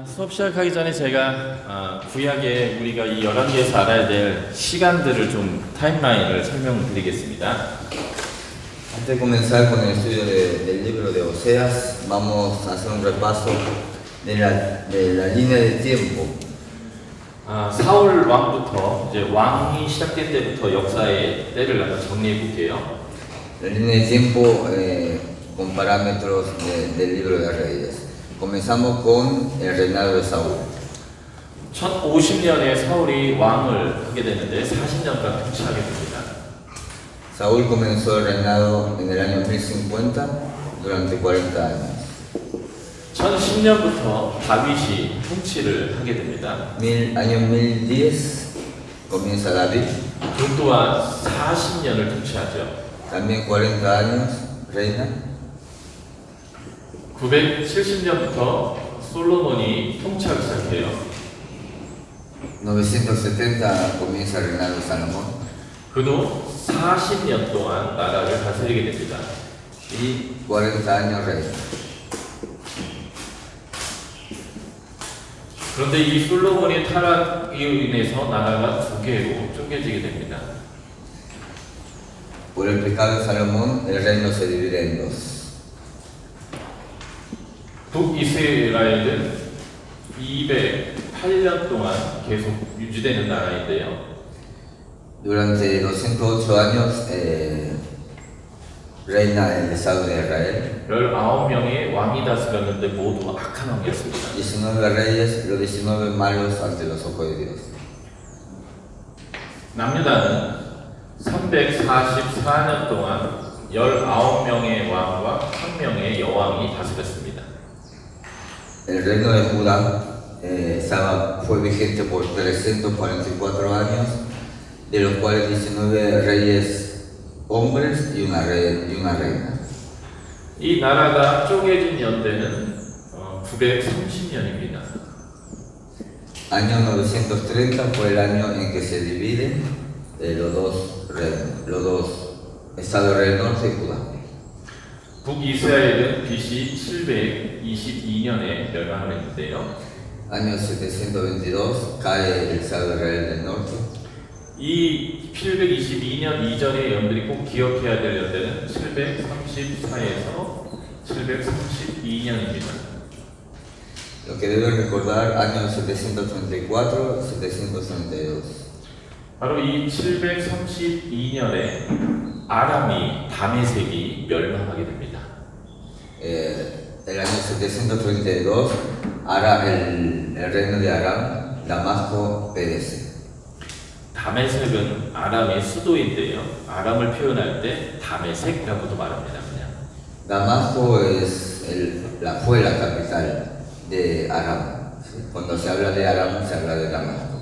수업 시작하기 전에 제가 구약에 우리가 이 11개에서 알아야 될 시간들을 좀 타임라인을 설명드리겠습니다. Antes de comenzar con el estudio del libro de Oseas, vamos a hacer un repaso de la línea de tiempo. 사울 왕부터 이제 왕이 시작된 때부터 역사의 때를 한번 정리해 볼게요. La línea de tiempo con parámetros del libro de Reyes. Comenzamos con el reinado de Saúl. 1050년에 사울이 왕을 하게 되는데 40년간 통치하게 됩니다. Saúl comenzó el reinado en el año 1050 durante 40 años. 1010년부터 다윗이 통치를 하게 됩니다. Año 1010 comienza David. 그 또한 40년을 통치하죠. También 40 años reina. 970년부터 솔로몬이 통치하기 시작해요. 970 comienza el reinado de Salomón. 그도 40년 동안 나라를 다스리게 됩니다. Y 40 años reina. 그런데 이 솔로몬의 타락으로 인해서 나라가 두 개로 쪼개지게 됩니다. Por el pecado de Salomón, el reino se divide en dos. 북이스라엘은 208년 동안 계속 유지되는 나라인데요. Durante 208 años reina el Estado de Israel. 19명의 왕이 다스렸는데 모두 악한 왕이었습니다. 19 reyes, los 19 malos ante los ojos de Dios. 남유다는 344년 동안 19명의 왕과 1명의 여왕이 다스렸습니다. El reino de Judá fue vigente por 344 años, de los cuales 19 reyes hombres y una reina. 이 나라가 쪼개진 연대는 930년입니다. Año 930 fue el año en que se dividen los dos estados del norte y Judá. 북이스라엘은 BC 722년에 멸망을 했는데요. Año 722 cae el estado de Israel del norte. 이 722년 이전의 연들이 꼭 기억해야 될 연대는 734에서 732년입니다. Lo que deben recordar, año 734, 732. 바로 이 732년에 아람이 다메섹이 멸망하게 됩니다. El año 732, el reino de Aram, Damasco perece. 다메섹은 아람의 수도인데요. 아람을 표현할 때 다메섹이라고도 말합니다. 그냥. Damasco fue la capital de Aram. Cuando se habla de Aram, se habla de Damasco.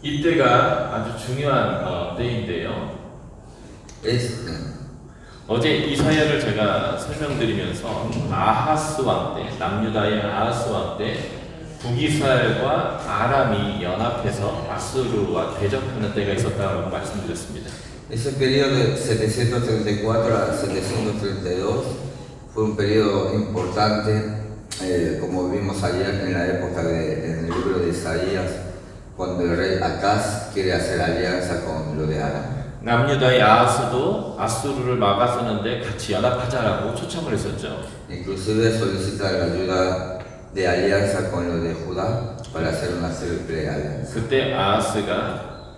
이때가 아주 중요한 때인데요. 어제 이사야를 제가 설명드리면서 아하스 왕 때, 남유다의 아하스 왕 때 북이스라엘과 아람이 연합해서 아수르와 대적하는 때가 있었다고 말씀드렸습니다. Ese periodo de 734 a 732 fue un periodo importante, como vimos ayer en el libro de Isaías, cuando el rey Acaz quiere hacer alianza con lo de Aram. 남유다의 아하스도 아수르를 막아서는데 같이 연합하자라고 초청을 했었죠. Inclusive solicita la ayuda de alianza con lo de Judá para hacer una triple alianza. 그때 아하스가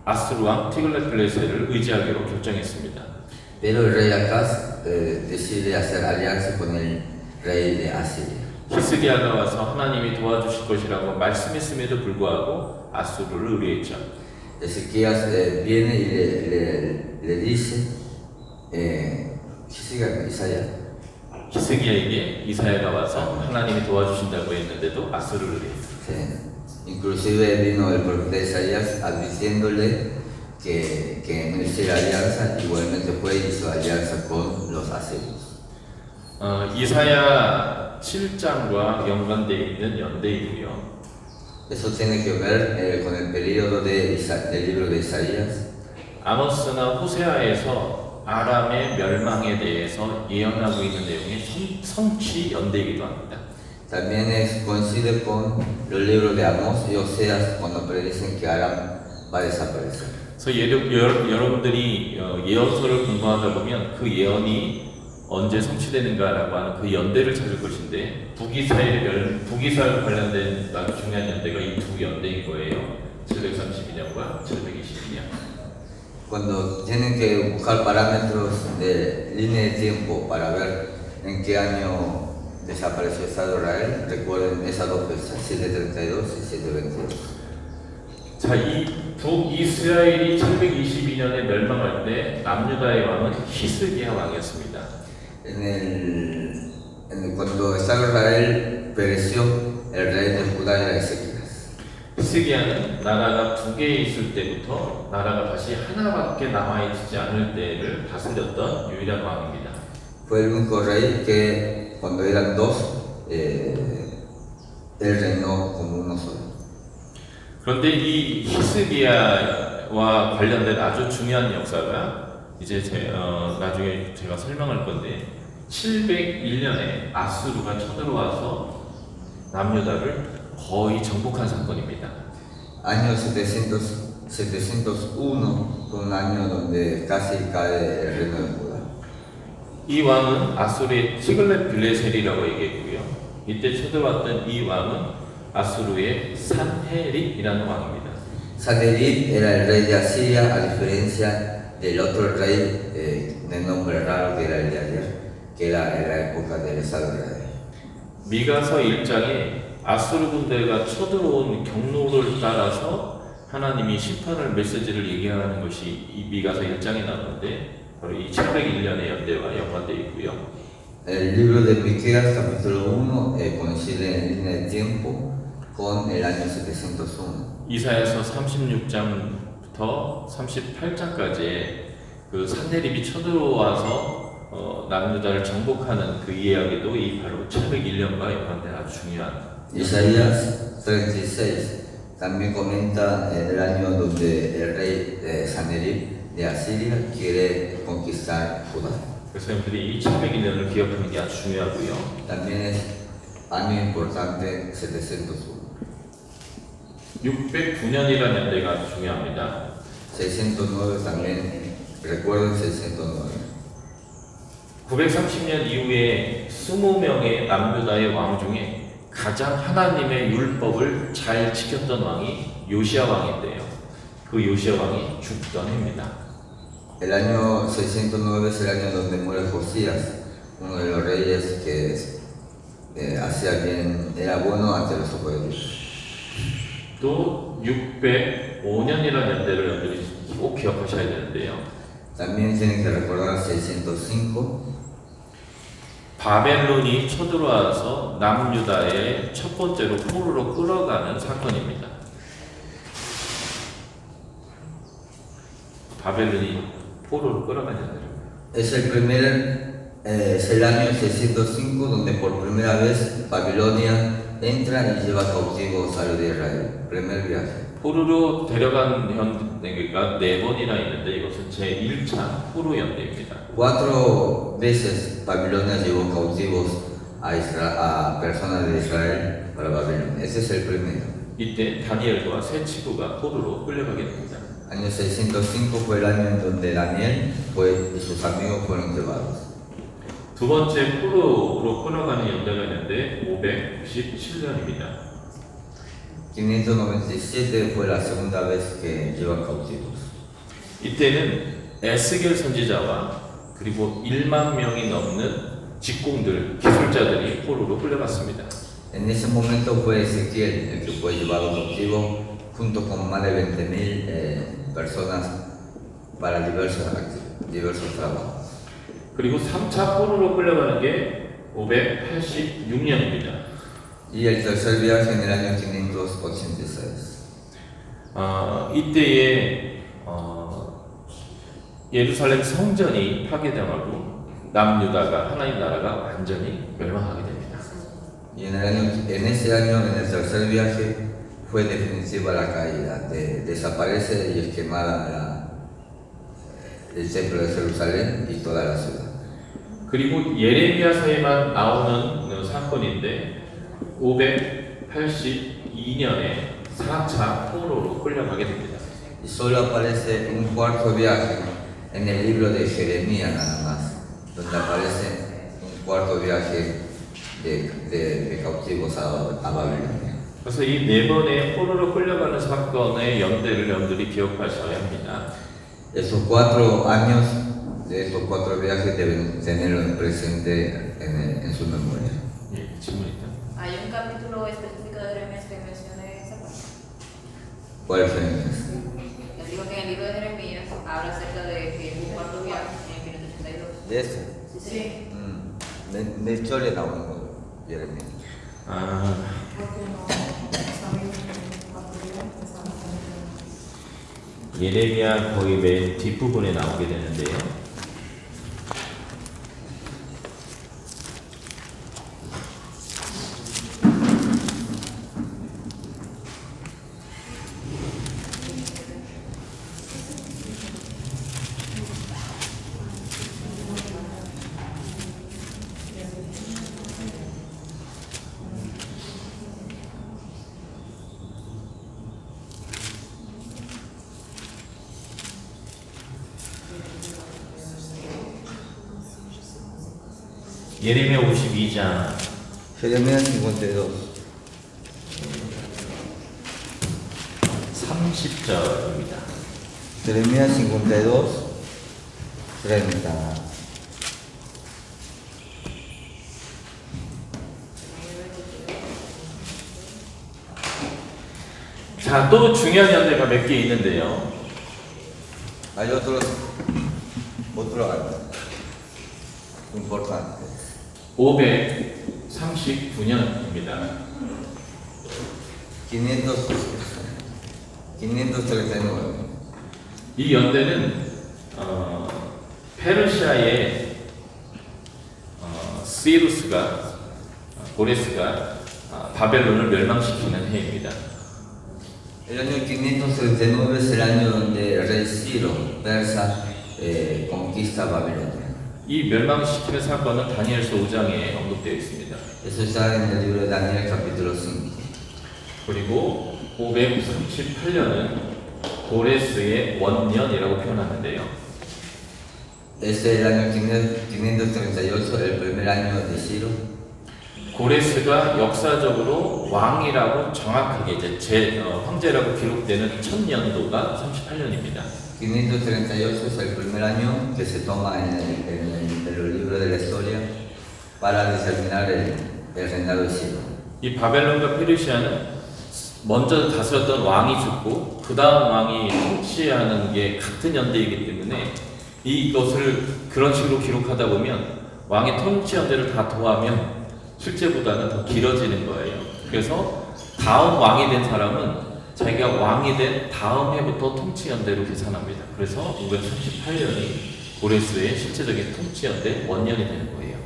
아수르 왕 티글렛필레셀을 의지하기로 결정했습니다. Pero el rey Acaz decide hacer alianza con el rey de Asiria. 히스기야가 와서 하나님이 도와주실 것이라고 말씀했음에도 불구하고 아수르를 의뢰했죠. Ezequías viene y le dice, 히스기야에게 이사야가 와서 하나님이 도와주신다고 했는데도 아수르를 의뢰했어요. Sí. Inclusive vino el profeta Isaías advirtiéndole que no hiciera alianza, igualmente fue y hizo alianza con los asirios. 이사야 7장과 연관되어 있는 연대이고요. Eso tiene que ver con el periodo del libro de Isaías. 아모스나 호세아에서 아람의 멸망에 대해서 예언하고 있는 내용의 성취 연대이기도 합니다. También coincide con los libros de Amós y Oseas cuando predicen que Aram va a desaparecer. 그래서 여러분들이 예언서를 공부하다 보면 그 예언이 언제 성취되는가라고 하는 그 연대를 찾을 것인데 북이스라엘 관련된 아주 중요한 연대가 이 두 연대인 거예요. 732년과 722년. Cuando tienen que buscar parámetros de línea de tiempo para ver en qué año desapareció el Estado de Israel, recuerden esas dos fechas, 732 y 722. 자, 이 북이스라엘이 722년에 멸망할 때 남유다의 왕은 히스기야 왕이었습니다. Cuando el Estado de Israel pereció, el rey de Judá era Ezequías. 히스기야는 나라가 두 개 있을 때부터 나라가 다시 하나밖에 남아있지 않을 때를 다스렸던 유일한 왕입니다. Fue el único rey que cuando eran dos, él reinó como uno solo. 그런데 이 히스기야와 관련된 아주 중요한 역사가 이제 나중에 제가 설명할 건데 701년에 아수르가 쳐들어와서 남유다를 거의 정복한 사건입니다. Año 701 fue un año donde casi cae el reino de Judá. 이 왕은 아수르의 티글렛 빌레셀이라고 얘기했고요. 이때 쳐들어왔던 이 왕은 아수르의 산헤립이라는 왕입니다. Sanherib era el rey de Asiria, a diferencia del otro rey de nombre raro que era el de ayer, que era en la época del Estado de Israel. 미가서 1장에 아수르 군대가 쳐들어온 경로를 따라서 하나님이 심판을 메시지를 얘기하는 것이 이 미가서 1장에 나오는데 바로 이 701년의 연대와 연관되어 있고요. El libro de Miqueas, capítulo 1, coincide en línea de tiempo con el año 701. 이사야서 36장부터 38장까지의 그 산헤립이 쳐들어와서 남유다를 정복하는 그 이야기도 이 바로 701년과 연관된 아주 중요한. Isaías 36 también comenta el año donde el rey Sanherib de Asiria quiere conquistar Judá. 그래서 여러분들이 이 701년을 기억하는 게 아주 중요하고요. También es año importante 701. 609년이라는 연대가 아주 중요합니다. 609 también, recuerden 609. 930년 이후에 20명의 남유다의 왕 중에 가장 하나님의 율법을 잘 지켰던 왕이 요시야 왕인데요. 그 요시야 왕이 죽던 해입니다. El año 609 es el año donde muere Josías, uno de los reyes que hacía bien, era bueno ante los ojos de Dios. 또 605년이라는 연대를 여러분들이 꼭 기억하셔야 되는데요. También tienen que recordar 605. 바벨론이 쳐들어와서 남유다의 첫 번째로 포로로 끌어가는 사건입니다. 바벨론이 포로로 끌어가는 Es el año 605 donde por primera vez Babilonia entra y lleva cautivos a los de Israel. Primer viaje. 포로로 데려간 연대가 4번이나 있는데 이것은 제1차 포로 연대입니다. 4 veces Babilonia llevó cautivos a personas de Israel para Babilonia. Ese es el primero. 이때 다니엘과 세 친구가 포로로 끌려가게 됩니다. Año 605 fue el año en donde Daniel y sus amigos fueron llevados. 두 번째 포로로 끌어가는 연대가 있는데 597년입니다. 597 fue la segunda vez que llevan cautivos. 이때는 에스겔 선지자와 그리고 1만 명이 넘는 직공들, 기술자들이 포로로 끌려갔습니다. En ese momento fue Ezequiel el que fue llevado cautivo junto con más de 20,000 personas para diversos trabajos. 그리고 3차 포로로 끌려가는 게 586년입니다. Y el tercer viaje en el año 586. 이때에 예루살렘 성전이 파괴당하고 남유다가 하나님 나라가 완전히 멸망하게 됩니다. Y en ese año, en el tercer viaje, fue definitiva la caída. Desaparece y es quemada el templo de Jerusalén y toda la ciudad. 그리고 예레미야서에만 나오는 사건인데 582년에 4차 포로로 끌려가게 됩니다. Y solo aparece un cuarto viaje en el libro de Jeremías nada más, donde aparece un cuarto viaje de cautivos a Babilonia. 그래서 이 네 번의 포로로 끌려가는 사건의 연대를 여러분들이 기억하셔야 합니다. Esos 4 años de estos 4 viajes deben tenerlo presente en su memoria. 예, 질문 있다. ¿Hay un capítulo específico de Jeremías que mencione esa parte? ¿Cuál es Jeremías? Les digo que en el libro de Jeremías habla acerca de que hubo un cuarto viaje en el 582. ¿De ese? Sí. De hecho le naufragó Jeremías. 아, 예레미야 거의 맨 뒷부분에 나오게 되는데요. 예레미야 52장 Jeremías 52. 30절입니다. Jeremías 52, 30. 자, 또 중요한 연대가 몇 개 있는데요. Hay otro año importante. 539년입니다. 539. 이 연대는 페르시아의 고레스가 바벨론을 멸망시키는 해입니다. El año 539 es el año donde el rey Ciro, persa, conquista Babilonia. 이 멸망시키는 사건은 다니엘서 5장에 언급되어 있습니다. Eso está en el libro de Daniel capítulo 5. 그리고 538년은 고레스의 원년이라고 표현하는데요. Este es el año 538, el primer año de Ciro. 고레스가 역사적으로 왕이라고 정확하게 이제 황제라고 기록되는 첫 년도가 38년입니다. 538 es el primer año que se toma en el libro de la historia para determinar el reinado de Ciro. 이 바벨론과 페르시아는 먼저 다스렸던 왕이 죽고 그 다음 왕이 통치하는 게 같은 연대이기 때문에 이것을 그런 식으로 기록하다 보면 왕의 통치 연대를 다 더하면 실제보다는 더 길어지는 거예요. 그래서 다음 왕이 된 사람은 자기가 왕이 된 다음 해부터 통치 연대로 계산합니다. 그래서 538년이 고레스의 실제적인 통치 연대 원년이 되는 거예요.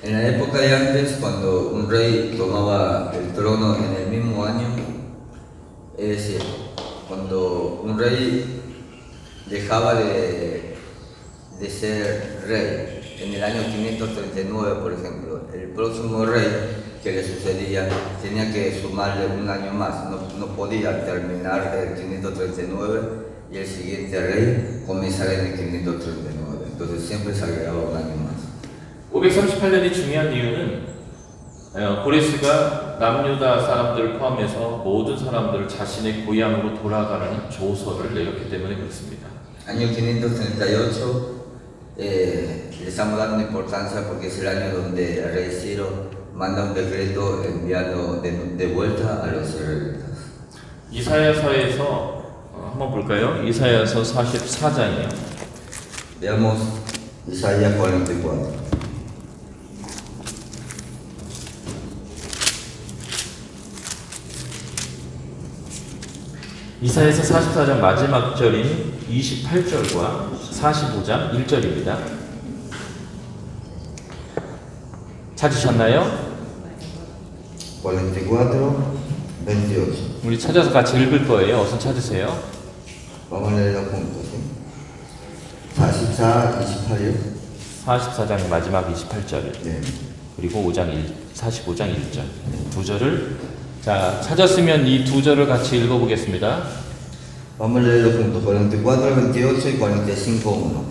En la época de antes, cuando un rey tomaba el trono en el mismo año, es decir, cuando un rey dejaba de ser rey en el año 539, por ejemplo, el próximo rey que le sucedía tenía que sumarle un año más, no podía terminar el 539 y el siguiente rey comenzar en el 539, entonces siempre se agregaba un año más. 538년이 중요한 이유는 고레스가 남유다 사람들을 포함해서 모든 사람들을 자신의 고향으로 돌아가라는 조서를 내렸기 때문에 그렇습니다. Año 538 le estamos dando importancia porque es el año donde el rey Ciro manda un decreto enviando de vuelta a los israelitas. 이사야서에서 한번 볼까요? 이사야서 44장이요. Veamos Isaías 44. 이사야서 44장 마지막 절인 28절과 45장 1절입니다. 찾으셨나요? 44, 28. 우리 찾아서 같이 읽을 거예요. 어서 찾으세요. Vamos a leerlo juntos. ¿Sí? 44, 28. 44장 마지막 28절. 네. 그리고 45장 1절 두 절을 자 찾았으면 이 두 절을 같이 읽어보겠습니다. Vamos a leerlo juntos, 44, 28 y 45, 1.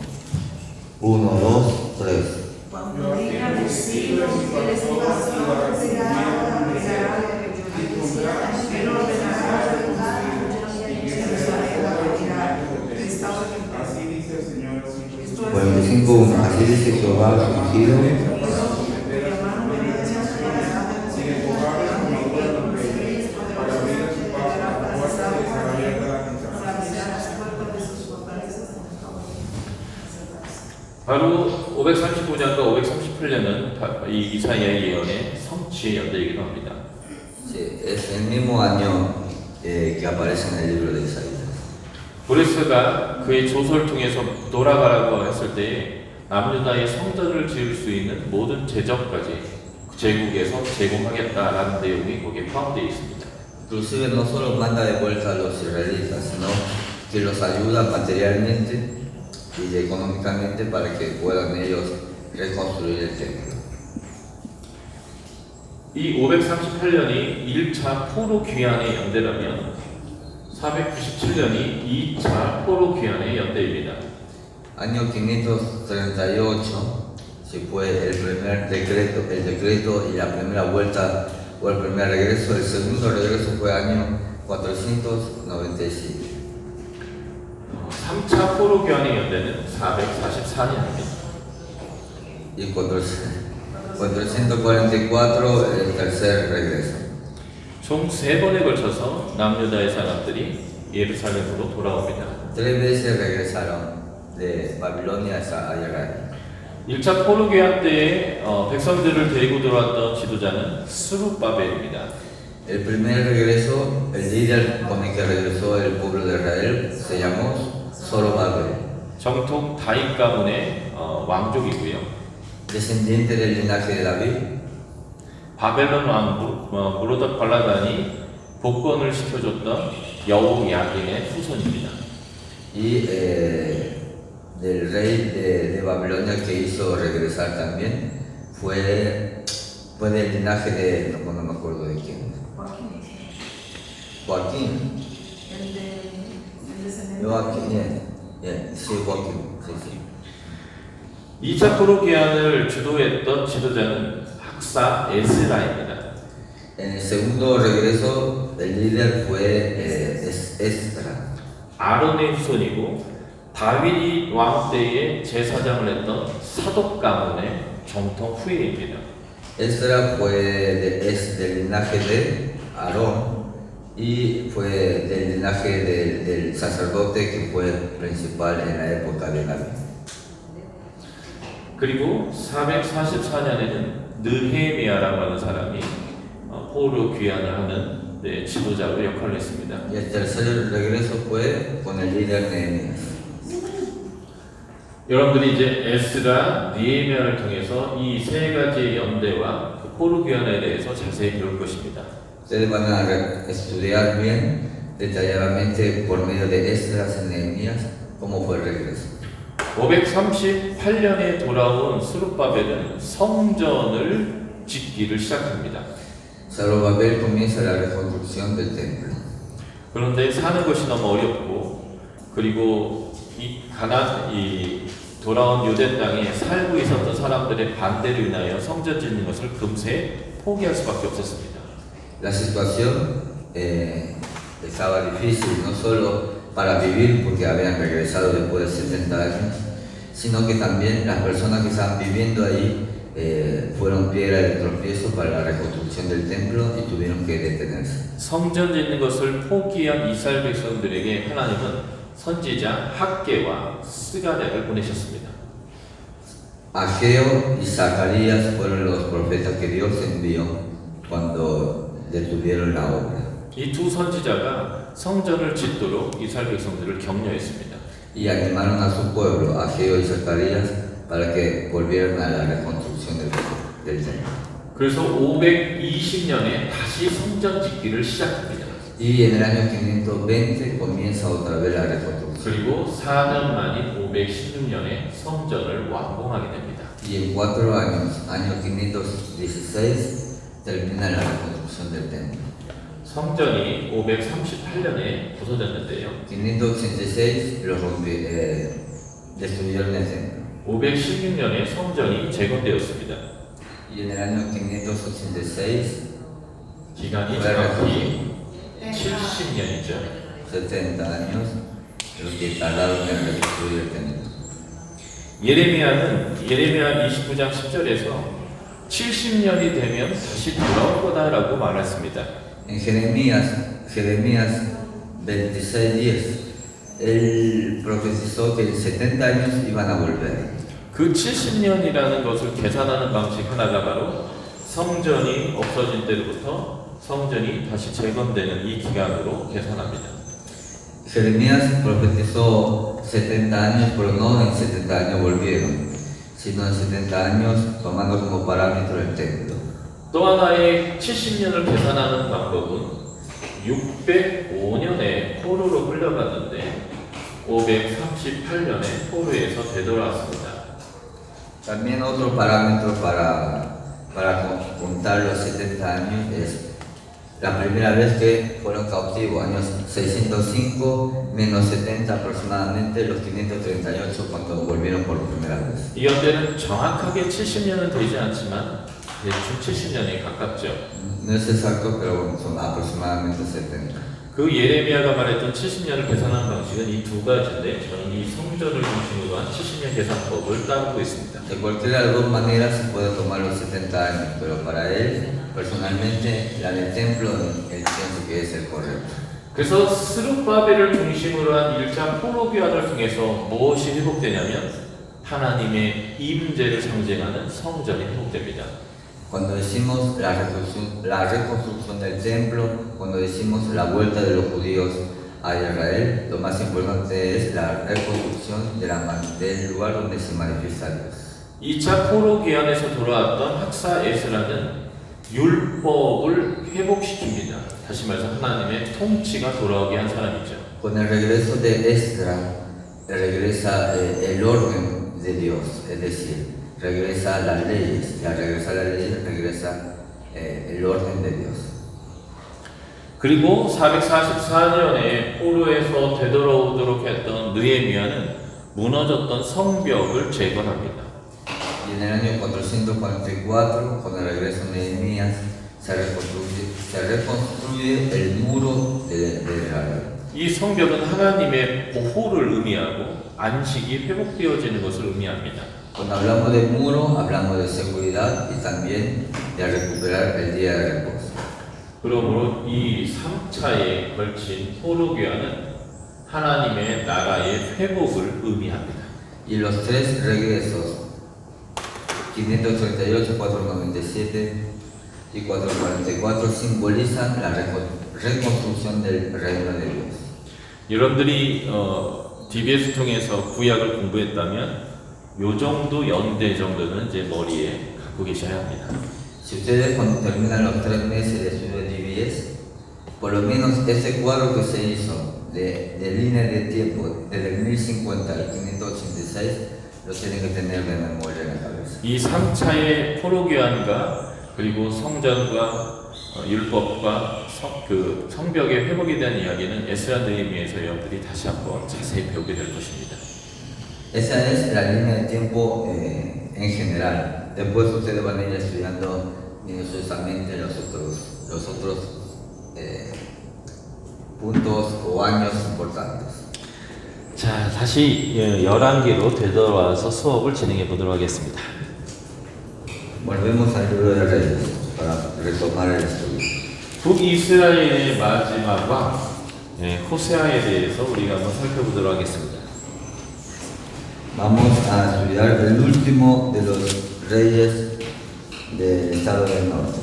1, 2, 3. Cuando digan el siglo, el espacio retirado, retirará Él ordenará retomar Jerusalén a retirar. Así dice el Señor. 45, 1. Así dice Jehová, ungido, 바로 535장과 538년은 이 이사야의 예언의 성취의 연대이기도 합니다. sí, es el mismo año que aparece en el libro de Isaías. 고레스가 그의 조서를 통해서 돌아가라고 했을 때 남유다의 성전을 지을 수 있는 모든 재정까지 제국에서 제공하겠다라는 내용이 거기에 포함되어 있습니다. Inclusive no solo manda de vuelta a los israelitas, sino que los ayuda materialmente y económicamente para que puedan ellos reconstruir el templo. 이 538년이 1차 포로 귀환의 연대라면 497년이 2차 포로 귀환의 연대입니다. Año 538, si fue el primer decreto, el decreto y la primera vuelta o el primer regreso, el segundo regreso fue año 497. 3차 포로 귀환의 연대는 444년입니다. Y 444 el tercer regreso. 총 3번에 걸쳐서 남유다의 사람들이 예루살렘으로 돌아옵니다. 3 veces regresaron de Babilonia a Israel. 1차 포로 귀환 때에 백성들을 데리고 돌아왔던 지도자는 스룹바벨입니다. El primer regreso, el líder con el que regresó el pueblo de Israel se llamó Zorobabel, 정통 다윗 가문의 왕족이고요. descendiente del linaje de David. 바벨론 왕 무로닥 발라단이 복권을 시켜줬던 여호야긴의 후손입니다. Y del rey de Babilonia que hizo regresar también fue del linaje de, no me acuerdo de quién, Joaquín. Joaquín, sí, Joaquín, sí, sí. 2차 포로 귀환을 주도했던 지도자는 학사 에스라입니다. En el segundo regreso, el líder fue Esdra. 아론의 후손이고 다윗이 왕 때에 제사장을 했던 사독 가문의 정통 후예입니다. Esdra es del linaje de Aarón y fue del linaje del sacerdote que fue principal en la época de David. 그리고 444년에는 느헤미야라고 하는 사람이 포로 귀환을 하는 지도자로 역할을 했습니다. Y el tercer regreso fue con el líder Nehemías. 여러분들이 이제 에스라, 느헤미야를 통해서 이 세 가지의 연대와 그 포로 귀환에 대해서 자세히 배울 것입니다. Ustedes van a estudiar bien, detalladamente por medio de Esdras y Nehemías cómo fue el regreso. 538년에 돌아온 스룹바벨은 성전을 짓기를 시작합니다. Zorobabel comienza la reconstrucción del templo. 그런데 사는 것이 너무 어렵고 그리고 이 돌아온 유대 땅에 살고 있었던 사람들의 반대로 인하여 성전 짓는 것을 금세 포기할 수밖에 없었습니다. La situación estaba difícil, no solo para vivir porque habían regresado después de 70 años, sino que también las personas que estaban viviendo ahí fueron piedra de tropiezo para la reconstrucción del templo y tuvieron que detenerse. 성전 짓는 것을 포기한 이스라엘 백성들에게 하나님은 선지자 학개와 스가랴를 보내셨습니다. Ageo y Zacarías fueron los profetas que Dios envió cuando detuvieron la obra. 이 두 선지자가 성전을 짓도록 이스라엘 백성들을 격려했습니다. Y animaron a su pueblo, Ageo y Zacarías, para que volvieran a la reconstrucción del templo. 그래서 520년에 다시 성전 짓기를 시작합니다. Y en el año 520 comienza otra vez la reconstrucción. 그리고 4년 만인 516년에 성전을 완공하게 됩니다. Y en 4 años, año 516, termina la reconstrucción del templo. 성전이 538년에 부서졌는데요. 586 destruyeron el templo. 516년에 성전이 재건되었습니다. Y en el año 586, 기간이 정확히 70년이죠. 70 años, los que tardaron en reconstruir el templo. 예레미야 29장 10절에서 70년이 되면 다시 돌아올 거다라고 말했습니다. En Jeremías 26:10, él profetizó que en 70 años iban a volver. 그 70년이라는 것을 계산하는 방식 하나가 바로 성전이 없어진 때로부터 성전이 다시 재건되는 이 기간으로 계산합니다. Jeremías profetizó 70 años, pero no en 70 años volvieron, sino en 70 años tomando como parámetro el templo. 또 하나의 70년을 계산하는 방법은 605년에 포로로 끌려갔는데 538년에 포로에서 되돌아왔습니다. También otro parámetro para contar los 70 años es la primera vez que fueron cautivos, años 605 menos 70 aproximadamente, los 538 cuando volvieron por primera vez. 이 연대는 정확하게 70년은 되지 않지만 대충 70년에 가깝죠. No es exacto, pero bueno, son aproximadamente 70. 그 예레미야가 말했던 70년을 계산하는 방식은 이 두 가지인데 저는 이 성전을 중심으로 한 70년 계산법을 따르고 있습니다. De cualquiera de las dos maneras se puede tomar los 70 años, pero para él, personalmente, la del templo, él piensa que es el correcto. 그래서 스룹바벨을 중심으로 한 1차 포로교환을 통해서 무엇이 회복되냐면 하나님의 임재를 상징하는 성전이 회복됩니다. Cuando decimos la reconstrucción del templo, cuando decimos la vuelta de los judíos a Israel, lo más importante es la reconstrucción del lugar donde se manifiesta Dios. 2차 포로기환에서 돌아왔던 학사 에스라는 율법을 회복시킵니다. 다시 말해서 하나님의 통치가 돌아오게 한 사람이죠. Con el regreso de Esdra, regresa el orden de Dios, es decir, regresa las leyes, y al regresar las leyes regresa el orden de Dios. 그리고 444년에 포로에서 되돌아오도록 했던 느헤미야는 무너졌던 성벽을 재건합니다. Y en el año 444, con el regreso de Nehemías, se reconstruye el muro de Israel. 이 성벽은 하나님의 보호를 의미하고 안식이 회복되어지는 것을 의미합니다. Cuando hablamos de muro, hablamos de seguridad y también de recuperar el día de reposo. 그러므로 이 3차에 걸친 포로교환은 하나님의 나라의 회복을 의미합니다. Y los tres regresos, 538, 497 y 444, simbolizan la reconstrucción del reino de Dios. 여러분들이 DBS 통해서 구약을 공부했다면 요 정도 연대 정도는 이제 머리에 갖고 계셔야 합니다. Si ustedes cuando terminan los 3 meses de estudio de DBS, por lo menos ese cuadro que se hizo de línea de tiempo desde el 1050 al 586 lo tienen que tener de memoria en la cabeza. 이 3차의 포로교환과 그리고 성전과 율법과 성벽의 회복에 대한 이야기는 에스라 느헤미야에서 여러분들이 다시 한번 자세히 배우게 될 것입니다. Esa es la línea de tiempo en general. Después ustedes van a ir estudiando minuciosamente los otros puntos o años importantes. 자, 다시 11개로 되돌아와서 수업을 진행해 보도록 하겠습니다. Volvemos al libro de Reyes para retomar el estudio. 북이스라엘의 마지막 왕 호세아에 대해서 우리가 한번 살펴보도록 하겠습니다. Vamos a estudiar el último de los reyes del estado del norte.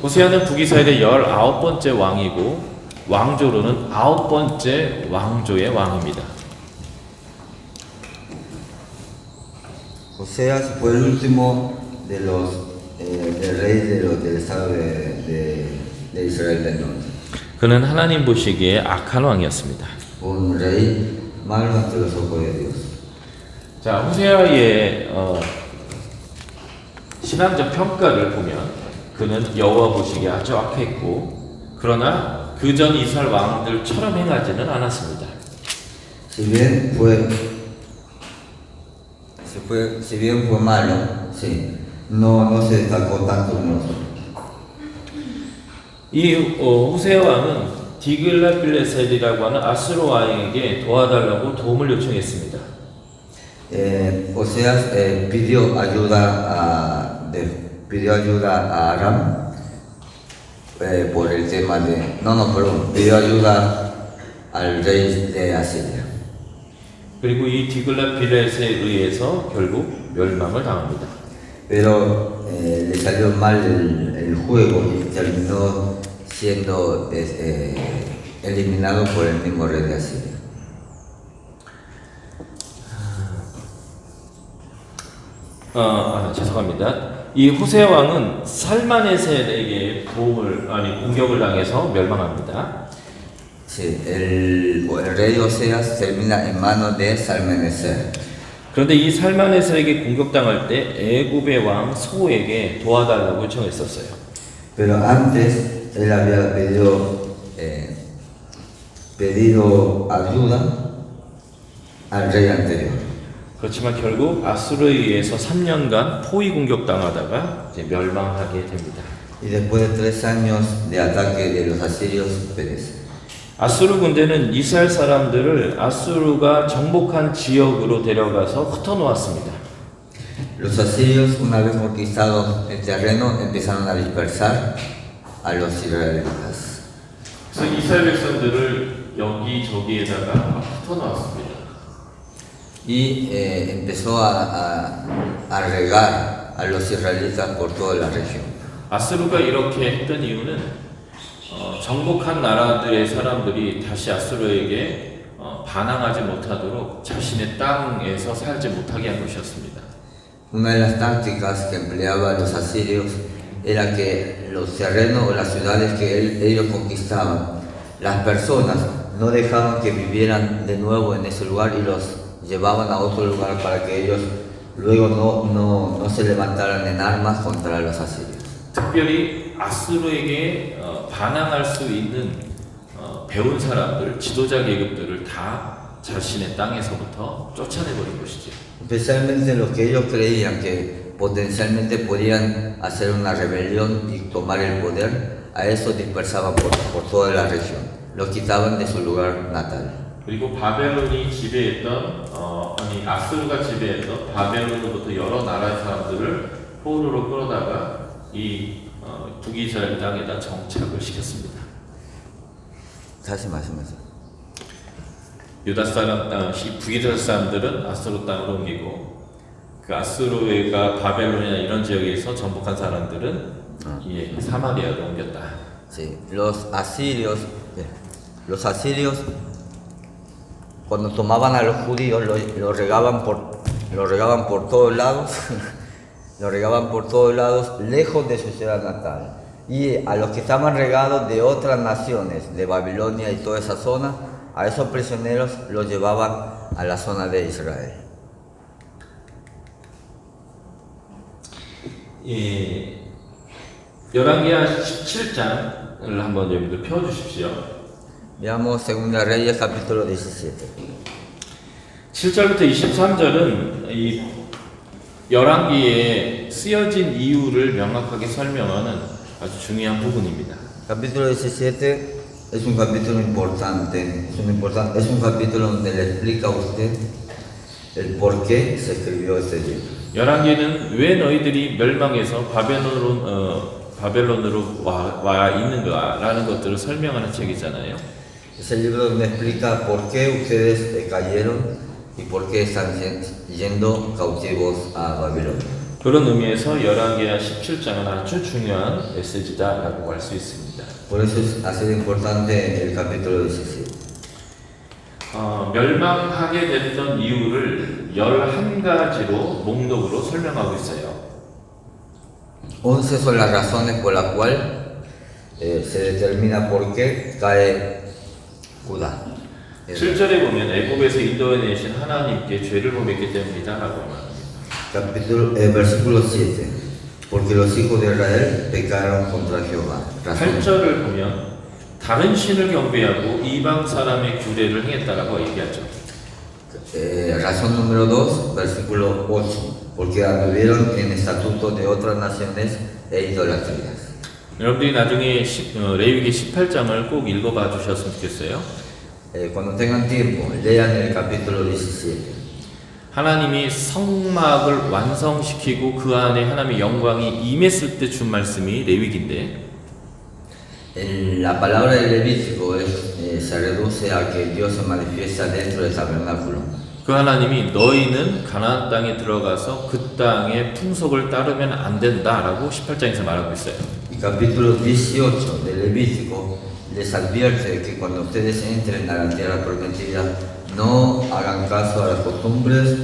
호세아는 북이스라엘의 19번째 왕이고 왕조로는 9번째 왕조의 왕입니다. Oseas fue el último de los reyes del estado de Israel del norte. 그는 하나님 보시기에 악한 왕이었습니다. Un rey malo ante los ojos de Dios. 자, 호세아의 신앙적 평가를 보면 그는 여호와 보시기에 아주 악했고 그러나 그전 이스라엘 왕들처럼 행하지는 않았습니다. Si bien fue malo, sí, no se destacó tanto como nosotros. 이 호세 왕은 디글라필레셀이라고 하는 아수르 왕에게 도와달라고 도움을 요청했습니다. Oseas pidió ayuda a Aram por el tema de... perdón, pidió ayuda al rey de Asiria. 그리고 이 디글라필레셀에 의해서 결국 멸망을 당합니다. Pero le salió mal el juego y terminó siendo eliminado por el mismo rey de Asiria. 죄송합니다. 이 호세 왕은 살마네셀에게 공격을 당해서 멸망합니다. Sí, el rey Oseas termina en manos de Salmaneser. 그런데 이 살마네셀에게 공격당할 때 애굽의 왕 소에게 도와달라고 요청했었어요. Pero antes él había pedido ayuda al rey anterior. 그렇지만 결국 아수르에 의해서 3년간 포위 공격당하다가 이제 멸망하게 됩니다. Y después de 3 años de ataque de los asirios, perece. 아수르 군대는 이스라엘 사람들을 아수르가 정복한 지역으로 데려가서 흩어놓았습니다. Los asirios, una vez conquistados el terreno, empezaron a dispersar a los israelitas. 그래서 이스라엘 백성들을 여기저기에다가 흩어놓았습니다. Y empezó a regar a los israelitas por toda la región. 아수르가 이렇게 했던 이유는 정복한 나라들의 사람들이 다시 아수르에게 반항하지 못하도록 자신의 땅에서 살지 못하게 한 것이었습니다. Una de las tácticas que empleaban los asirios era que los terrenos o las ciudades que ellos conquistaban, las personas no dejaban que vivieran de nuevo en ese lugar y los llevaban a otro lugar para que ellos luego no se levantaran en armas contra los asirios. 특별히 아수르에게 반항할 수 있는 배운 사람들, 지도자 계급들을 다 자신의 땅에서부터 쫓아내버린 것이죠. Especialmente los que ellos creían que potencialmente podían hacer una rebelión y tomar el poder, a eso dispersaban por toda la región, los quitaban de su lugar natal. 그리고 바벨론이 지배했던 아수르가 지배했던 바벨론으로부터 여러 나라 사람들을 포로로 끌어다가 이 북이스라엘 땅에다 정착을 시켰습니다. 다시 말씀하세요. 유다 사람, 북이스라엘 사람들은 아수르 땅으로 옮기고 그 아수르가 바벨론이나 이런 지역에서 정복한 사람들은 사마리아로 옮겼다. Sí, los asirios cuando tomaban a los judíos los regaban por todos lados, los regaban por todos lados lejos de su ciudad natal. Y a los que estaban regados de otras naciones, de Babilonia y toda esa zona, a esos prisioneros los llevaban a la zona de Israel. 열왕기하 17장을 한번 여러분들 펴주십시오. Veamos 2 Reyes capítulo 17. 7절부터 23절은 이 열왕기에 쓰여진 이유를 명확하게 설명하는 아주 중요한 부분입니다. Capítulo 17 es un capítulo importante, es un capítulo donde le explica a usted el por qué se escribió este libro. 열왕기는 왜 너희들이 멸망해서 바벨론으로 와 있는가라는 것들을 설명하는 책이잖아요. Es el libro donde explica por qué ustedes cayeron y por qué están yendo cautivos a Babilonia. 그런 의미에서 열왕기하 17장은 아주 중요한 메시지다라고 할 수 있습니다. Por eso es así de importante el capítulo 17. 멸망하게 됐던 이유를 11가지로 목록으로 설명하고 있어요. 11 son las razones por las cuales se determina por qué cae Judá. 7절에 보면 애굽에서 인도해내신 하나님께 죄를 범했기 때문이다라고 말합니다. Versículo 7. porque los hijos de Israel pecaron contra Jehová. Razón, 8절을 보면 다른 신을 경배하고 이방 사람의 규례를 행했다라고 얘기하죠. razón número 2, versículo 8, porque anduvieron en estatutos de otras naciones e idolatrías. 여러분들이 나중에 레위기 18장을 꼭 읽어봐 주셨으면 좋겠어요. Cuando tengan tiempo, lean el capítulo 17. 하나님이 성막을 완성시키고 그 안에 하나님의 영광이 임했을 때 준 말씀이 레위기인데 La palabra de Levítico se reduce a que Dios se manifiesta dentro del tabernáculo. 그 하나님이 너희는 가나안 땅에 들어가서 그 땅의 풍속을 따르면 안 된다라고 18장에서 말하고 있어요. El capítulo 18 de Levítico les advierte que cuando ustedes entren a la tierra prometida no hagan caso a las costumbres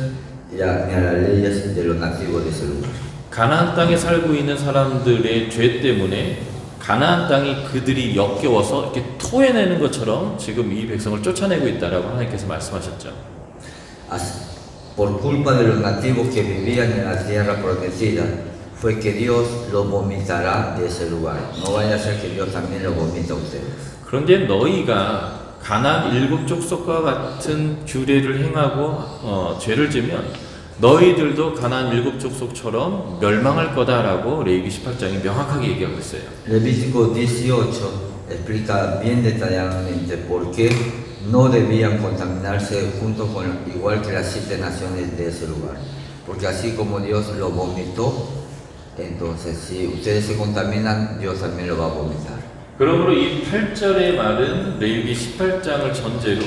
ni a las leyes de los nativos de ese lugar. 가나안 땅에 살고 있는 사람들의 죄 때문에 가나안 땅이 그들이 역겨워서 이렇게 토해내는 것처럼 지금 이 백성을 쫓아내고 있다라고 하나님께서 말씀하셨죠. Por culpa de los nativos que vivían en la tierra prometida, fue que Dios los vomitará de ese lugar. No vaya a ser que Dios también los vomite a ustedes. 그런데 너희가 가나안 일곱 족속과 같은 규례를 행하고 죄를 지면 너희들도 가나안 일곱 족속처럼 멸망할 거다라고 레위기 18장이 명확하게 얘기하고 있어요. Levítico 18 explica bien detalladamente por qué no debían contaminarse junto con igual que las 7 naciones de ese lugar. Porque así como Dios los vomitó, entonces si ustedes se contaminan, Dios también los va a vomitar. 그러므로 이 8절의 말은 레위기 18장을 전제로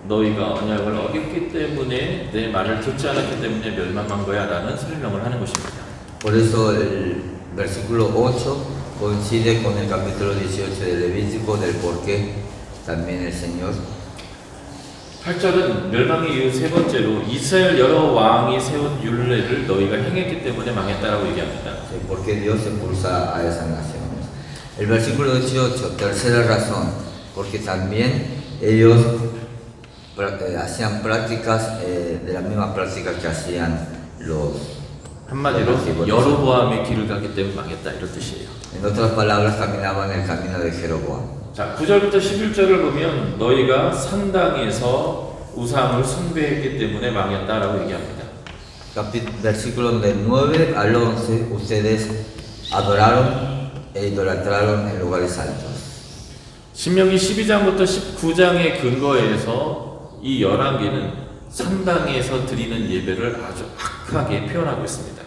너희가 언약을 어겼기 때문에 내 말을 듣지 않았기 때문에 멸망한 거야 라는 설명을 하는 것입니다. Por eso el versículo 8 coincide con el capítulo 18 de Levítico del por qué también el Señor 8절은 멸망의 이유 세 번째로 이스라엘 여러 왕이 세운 율례를 너희가 행했기 때문에 망했다라고 얘기합니다. por qué Dios expulsa a esas naciones. El versículo 18, tercera razón, porque también ellos hacían prácticas de las mismas prácticas que hacían los 한마디로 여로보암의 길을 가기 때문에 망했다 이런 뜻이에요. En otras palabras, caminaban el camino de Jeroboam. 자, 9절부터 11절을 보면 너희가 산당에서 우상을 숭배했기 때문에 망했다라고 얘기합니다. Versículos del 9 al 11, ustedes adoraron e idolatraron en lugares altos. 신명기 12장부터 19장의 근거에서 이 열왕기는 산당에서 드리는 예배를 아주 악하게 표현하고 있습니다.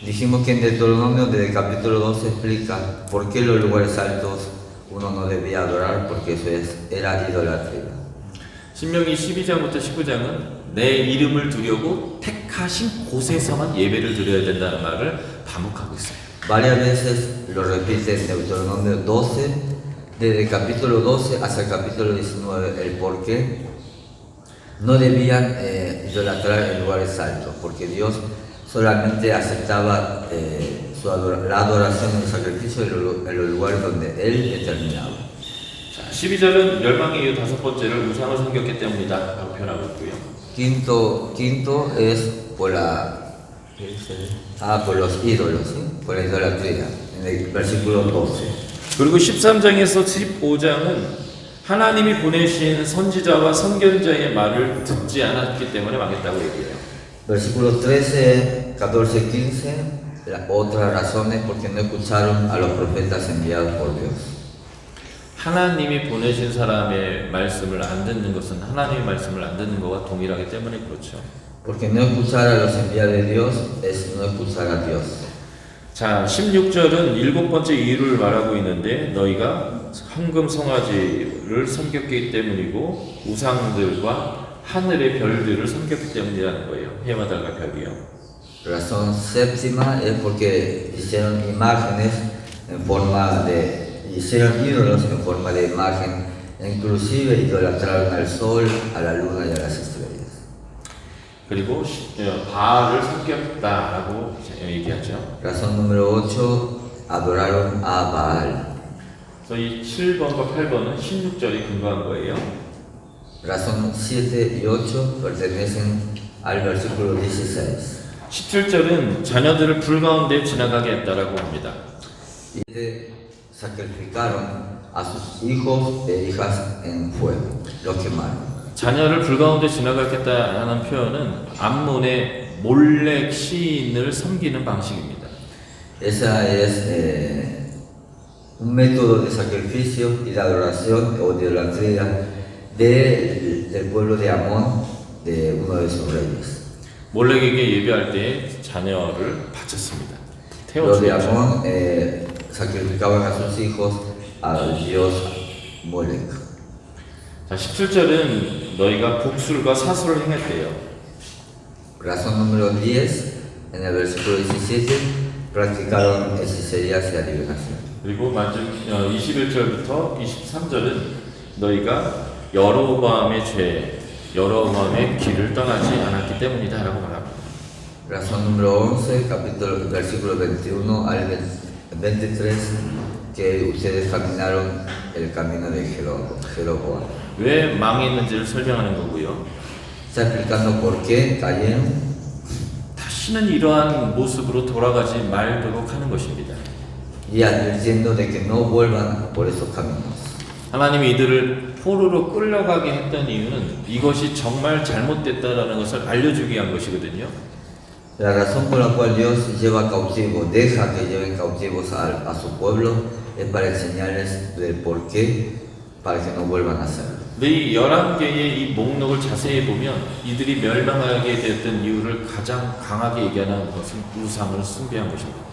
Dijimos que en Deuteronomio desde el capítulo 12 explica por qué los lugares altos uno no debía adorar, porque eso era idolatría. 신명기 12장부터 19장은 내 이름을 두려고 택하신 곳에서만 예배를 드려야 된다는 말을 반복하고 있어요. Varias veces lo repite en Deuteronomio 12, desde el capítulo 12 hasta el capítulo 19, el por qué no debían idolatrar en lugares altos, porque Dios solamente aceptaba la adoración y el sacrificio en los lugares donde Él determinaba. 자, 12절은 멸망의 이유 다섯 번째를 우상을 섬겼기 때문이다 라고 표현하고 있고요. Quinto es por por los ídolos, ¿sí? Por la idolatría, en el versículo 12. 그리고 13장에서 15장은 하나님이 보내신 선지자와 선견자의 말을 듣지 않았기 때문에 망했다고 얘기해요. Versículos 13, 14, 15, otra razón es porque no escucharon a los profetas enviados por Dios. 하나님이 보내신 사람의 말씀을 안 듣는 것은 하나님의 말씀을 안 듣는 것과 동일하기 때문에 그렇죠. Porque no escuchar a los enviados de Dios es no escuchar a Dios. 자, 16절은 일곱 번째 이유를 말하고 있는데 너희가 황금 송아지를 섬겼기 때문이고 우상들과 하늘의 별들을 섬겼기 때문이라는 거예요. 해와 달과 별이요. Razón séptima es porque hicieron imágenes en forma de, hicieron ídolos en forma de imagen, e inclusive idolatraron al sol, a la luna y a las estrellas. 그리고 바알을 섬겼다라고 얘기하죠. Razón número 8, adoraron a Baal. 그래서 이 7번과 8번은 16절이 근거한 거예요. Razón 7 y 8 pertenecen al versículo 16. 17절은 자녀들을 불 가운데 지나가게 했다라고 합니다. Y sacrificaron a sus hijos e hijas en fuego, los quemaron. 자녀를 불 가운데 지나가겠다 하는 표현은 암몬의 몰렉 시인을 섬기는 방식입니다. Esa es un método de sacrificio y de adoración o de idolatría del pueblo de Amón, de uno de sus reyes. 몰렉에게 예배할 때 자녀를 바쳤습니다. Los de 태워주었죠. Amón sacrificaban a sus hijos al dios Molec. 자, 17절은 너희가 복술과 사술을 행했대요. Razón número 10, en el versículo 17, practicaron hechicerías y adivinación. 그리고 마지막 21절부터 23절은 너희가 여로보암의 죄, 여로보암의 길을 떠나지 않았기 때문이다 라고 말합니다. Razón número 11, capítulo, versículo 21 al 23, que ustedes caminaron el camino de Jeroboam. 왜 망했는지를 설명하는 거고요. Está explicando por qué cayeron 다시는 이러한 모습으로 돌아가지 말도록 하는 것입니다. y advirtiendo de que no vuelvan por esos caminos. 하나님이 이들을 포로로 끌려가게 했던 이유는 이것이 정말 잘못됐다라는 것을 알려주기 위한 것이거든요. La razón por la cual Dios lleva cautivo, deja que lleven cautivos a su pueblo, es para enseñarles del por qué, para que no vuelvan a hacerlo. 근데 이 11개의 이 목록을 자세히 보면 이들이 멸망하게 되었던 이유를 가장 강하게 얘기하는 것은 우상을 숭배한 것입니다.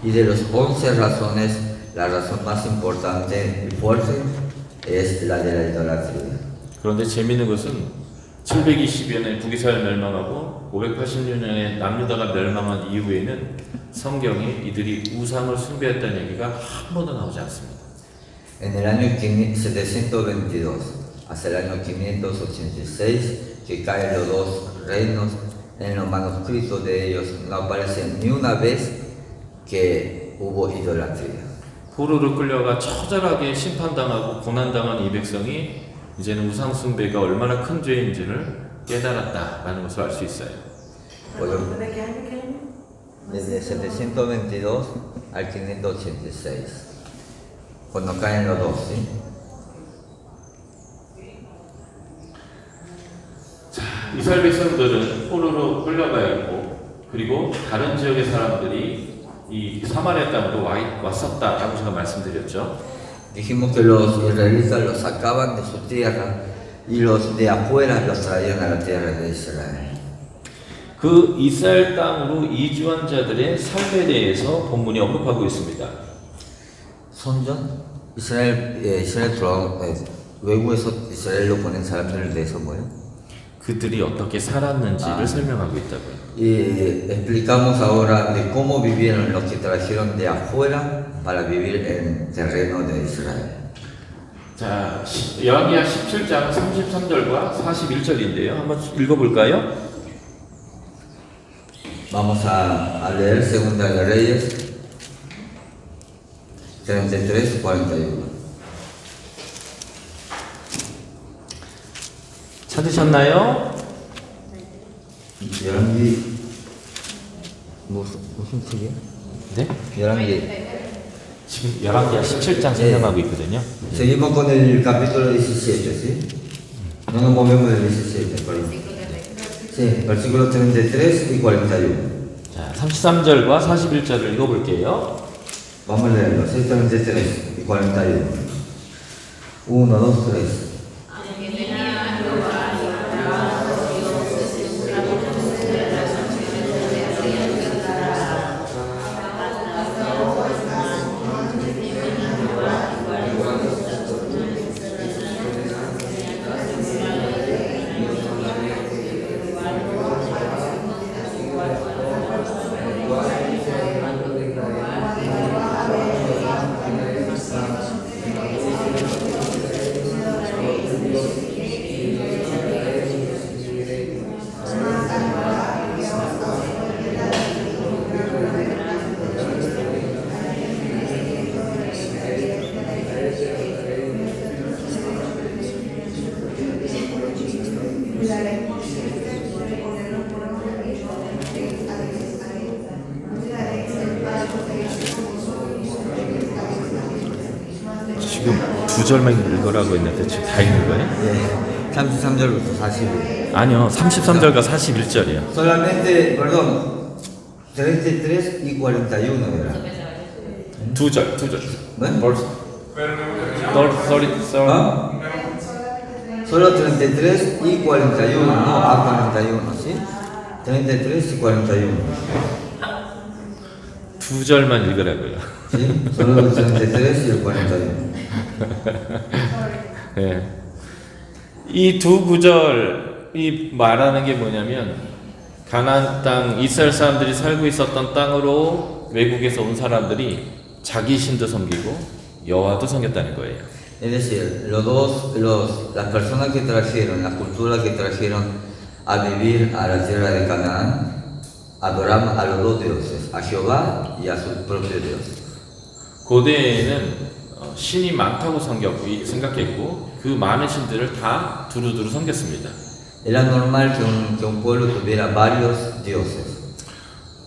Y de los 11 razones, la razón más importante y fuerte es la de la idolatría. 그런데 재미있는 것은 720년에 북이스라엘 멸망하고 586년에 남유다가 멸망한 이후에는 성경에 이들이 우상을 숭배했다는 얘기가 한 번도 나오지 않습니다. En el año 722 hasta el año 586, que caen los dos reinos, en los manuscritos de ellos no aparece ni una vez que hubo idolatría. 포로로 끌려가 처절하게 심판당하고 고난당한 이 백성이 이제는 우상 숭배가 얼마나 큰 죄인지를 깨달았다라는 것을 알 수 있어요. Podemos- ¿De qué año, qué año? Desde 722 al 586, cuando caen los dos, ¿sí? 이스라엘 백성들은 포로로 끌려가 있고 그리고 다른 지역의 사람들이 이 사마리아 땅으로 왔었다라고 제가 말씀드렸죠. Dijimos que los israelitas los sacaban de su tierra y los de afuera los traían a la tierra de Israel. 그 이스라엘 땅으로 이주한 자들의 삶에 대해서 본문이 언급하고 있습니다. 선전? 이스라엘 외국에서 이스라엘로 보낸 사람들에 대해서 뭐예요? 그들이 어떻게 살았는지를 설명하고 있다고요. Y explicamos ahora de cómo vivieron los que trajeron de afuera para vivir en terreno de Israel. 자, 여호수아 17장 33절과 41절인데요. 한번 읽어볼까요? Vamos a leer Segunda de Reyes 33, 41. 찾으셨나요? 열왕기 무슨 책이야? 네? 열왕기. 지금 11개 17장 설명하고 있거든요. Seguimos con el capítulo 17, ¿sí? No nos movemos del 17, por ahí. Sí, versículos 33 y 41. 자, 33절과 41절을 읽어볼게요. Vamos a leerlo, 33 y 41. 1, 2, 3. 지금 두 절만 읽으라고 했는데 지금 다 읽는 거예요? 예, 33절부터 40일. 아니요, 33절과 41절이요. Solamente, perdón, 33 y 41 era. 두 절. ¿Ven? 벌써. ¿Ah? Solo 33 y 41, no a 41, ¿sí? 33 y 41. 두 절만 읽으라고요. ¿Sí? Solo el 33 y el 41. 예. 이 두 구절이 말하는 게 뭐냐면 가나안 땅 이스라엘 사람들이 살고 있었던 땅으로 외국에서 온 사람들이 자기 신도 섬기고 여호와도 섬겼다는 거예요. Es decir, las personas que trajeron, las culturas que trajeron a vivir a la tierra de Canaán, adoraban a los dos dioses, a Jehová y a su propio Dios. 고대에는 신이 많다고 생각했고 그 많은 신들을 다 두루두루 섬겼습니다. Era normal que un pueblo tuviera varios dioses.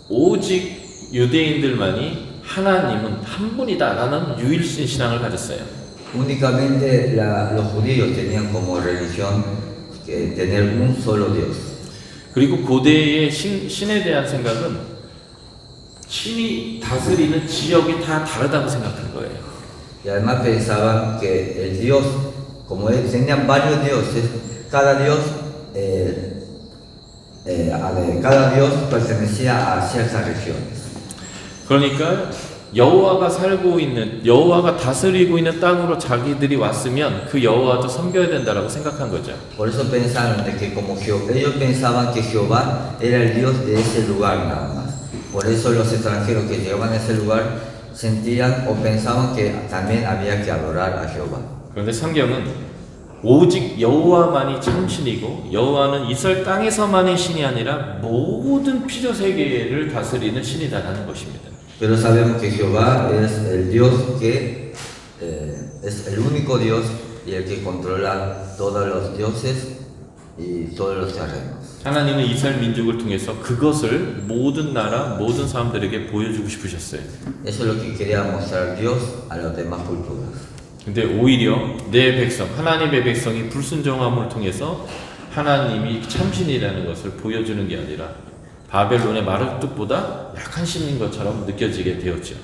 오직 유대인들만이 하나님은 한 분이다라는 유일신 신앙을 가졌어요. Únicamente los judíos tenían como religión tener un solo Dios. 그리고 고대의 신에 대한 생각은 신이 다스리는 지역이 다 다르다고 생각한 거예요. Y además pensaban que el Dios, como tenían varios dioses, cada Dios pertenecía a ciertas regiones. 그러니까 여호와가 다스리고 있는 땅으로 자기들이 왔으면 그 여호와도 섬겨야 된다라고 생각한 거죠. Por eso pensaron de que como ellos pensaban que Jehová era el Dios de ese lugar nada más. Por eso los extranjeros que llegaban a ese lugar sentían o pensaban que también había que adorar a Jehová. 그런데 성경은 오직 여호와만이 참신이고 여호와는 이스라엘 땅에서만의 신이 아니라 모든 피조 세계를 다스리는 신이다라는 것입니다. Pero sabemos que Jehová es el Dios que es el único Dios y el que controla todos los dioses y todos los terrenos. 하나님은 이스라엘 민족을 통해서 그것을 모든 나라, 모든 사람들에게 보여주고 싶으셨어요. Eso es lo que quería mostrar Dios a las demás culturas. 근데 오히려 내 백성, 하나님의 백성이 불순종함을 통해서 하나님이 참신이라는 것을 보여주는 게 아니라 바벨론의 마르뚝보다 약한 신인 것처럼 느껴지게 되었죠.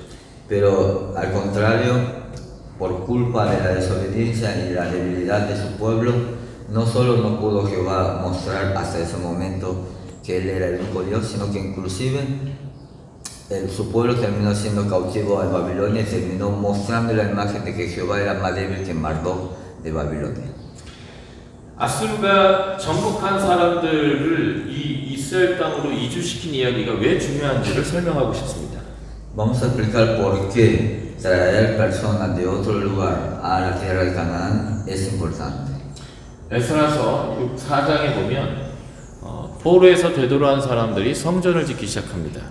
Pero al contrario, por culpa de la desobediencia y la debilidad de su pueblo, no solo no pudo Jehová mostrar hasta ese momento que Él era el único Dios, sino que inclusive su pueblo terminó siendo cautivo en Babilonia y terminó mostrando la imagen de que Jehová era más débil que Marduk de Babilonia. 아수르가 정복한 사람들을 이 이스라엘 땅으로 이주시킨 이야기가 왜 중요한지를 설명하고 싶습니다. Vamos a explicar por qué traer personas de otro lugar a la tierra de Canaán es importante. 에스라서 4장에 보면 포로에서 되돌아온 사람들이 성전을 짓기 시작합니다.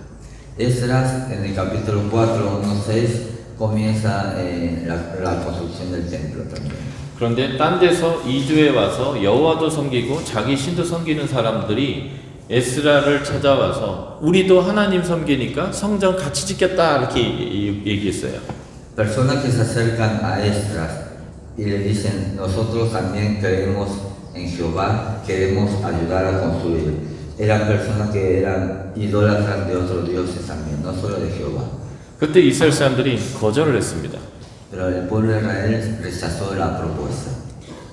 Esdras en el capítulo 4, 1, 6 comienza la construcción del templo también. 그런데 딴 데서 이주해 와서 여호와도 섬기고 자기 신도 섬기는 사람들이 에스라를 찾아와서 우리도 하나님 섬기니까 성전 같이 짓겠다 이렇게 얘기했어요. Personas que se acercan a Esdras y le dicen, nosotros también creemos en Jehová, queremos ayudar a construir. Eran personas que eran idólatras de otros dioses también, no solo de Jehová. 그때 이스라엘 사람들이 거절을 했습니다. Pero el pueblo de Israel rechazó la propuesta.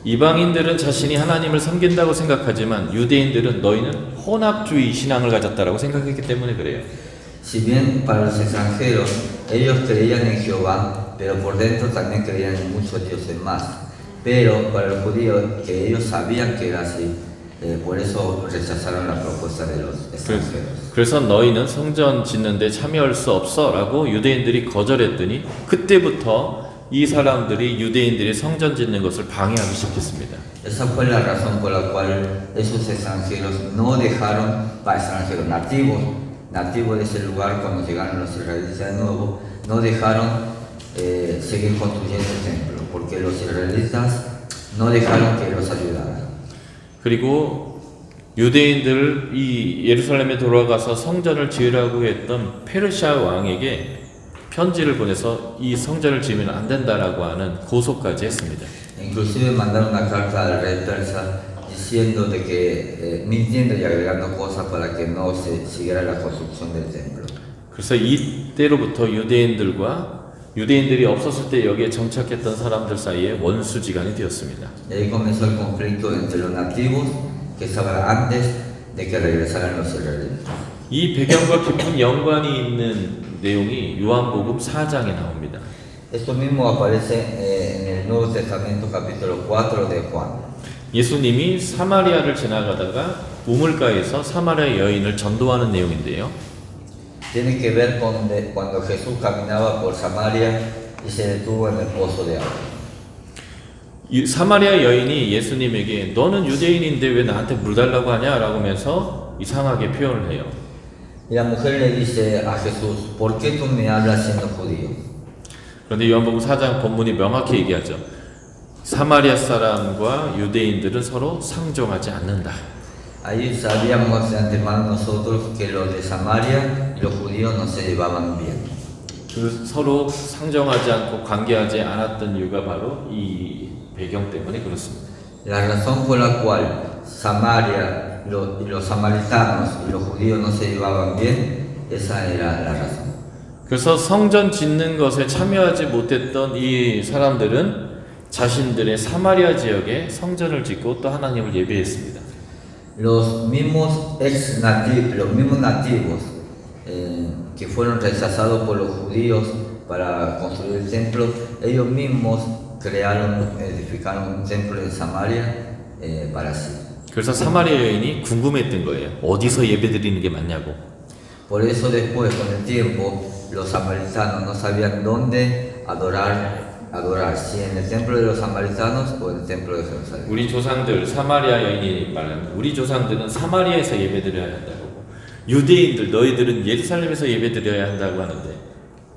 이방인들은 자신이 하나님을 섬긴다고 생각하지만 유대인들은 너희는 혼합주의 신앙을 가졌다라고 생각했기 때문에 그래요. Si bien para los extranjeros ellos creían en Jehová, pero por dentro también creían en muchos dioses más. Pero para los judíos, que ellos sabían que era así, por eso rechazaron la propuesta de los extranjeros. 그래서 너희는 성전 짓는데 참여할 수 없어라고 유대인들이 거절했더니 그때부터 이 사람들이 유대인들이 성전 짓는 것을 방해하기 시작했습니다. Esa fue la razón por la cual esos extranjeros no dejaron, para extranjeros nativos de ese lugar, cuando llegaron los israelitas de nuevo, no dejaron seguir construyendo el templo, porque los israelitas no dejaron que los ayudaran. 그리고 유대인들 이 예루살렘에 돌아가서 성전을 지으라고 했던 페르시아 왕에게 편지를 보내서 이 성전을 지으면 안 된다라고 하는 고소까지 했습니다. Inclusive mandaron una carta al rey persa diciendo de que, mintiendo y agregando cosas para que no se siguiera la construcción del templo. 그래서 이때로부터 유대인들이 없었을 때 여기에 정착했던 사람들 사이에 원수지간이 되었습니다. Y ahí comenzó el conflicto entre los nativos que estaban antes de que regresaran los israelitas. 이 배경과 깊은 연관이 있는 내용이 요한복음 4장에 나옵니다. Esto mismo aparece en el Nuevo Testamento capítulo 4 de Juan. 예수님이 사마리아를 지나가다가 우물가에서 사마리아 여인을 전도하는 내용인데요. Tiene que ver con cuando Jesús caminaba por Samaria y se detuvo en el pozo de agua. 이 사마리아 여인이 예수님에게 너는 유대인인데 왜 나한테 물 달라고 하냐? 라고 하면서 이상하게 표현을 해요. Y la mujer le dice a Jesús, ¿por qué tú me hablas siendo judío? 그런데 요한복음 4장 본문이 명확히 얘기하죠. 사마리아 사람과 유대인들은 서로 상종하지 않는다. Ahí sabíamos de antemano nosotros que los de Samaria y los judíos no se llevaban bien. 그 서로 상종하지 않고 관계하지 않았던 이유가 바로 이 배경 때문에 그렇습니다. La razón por la cual Samaria y los samaritanos y los judíos no se llevaban bien, esa era la razón. 그래서 성전 짓는 것에 참여하지 못했던 이 사람들은 자신들의 사마리아 지역에 성전을 짓고 또 하나님을 예배했습니다. Los mismos nativos que fueron rechazados por los judíos para construir el templo, ellos mismos edificaron un templo en Samaria para sí. 그래서 사마리아 여인이 궁금했던 거예요. 어디서 예배드리는 게 맞냐고. Por eso después, con el tiempo, los samaritanos no sabían dónde adorar, si en el templo de los samaritanos o en el templo de Jerusalén. 우리 조상들 사마리아 여인이 말하는 우리 조상들은 사마리아에서 예배드려야 한다고. 유대인들 너희들은 예루살렘에서 예배드려야 한다고 하는데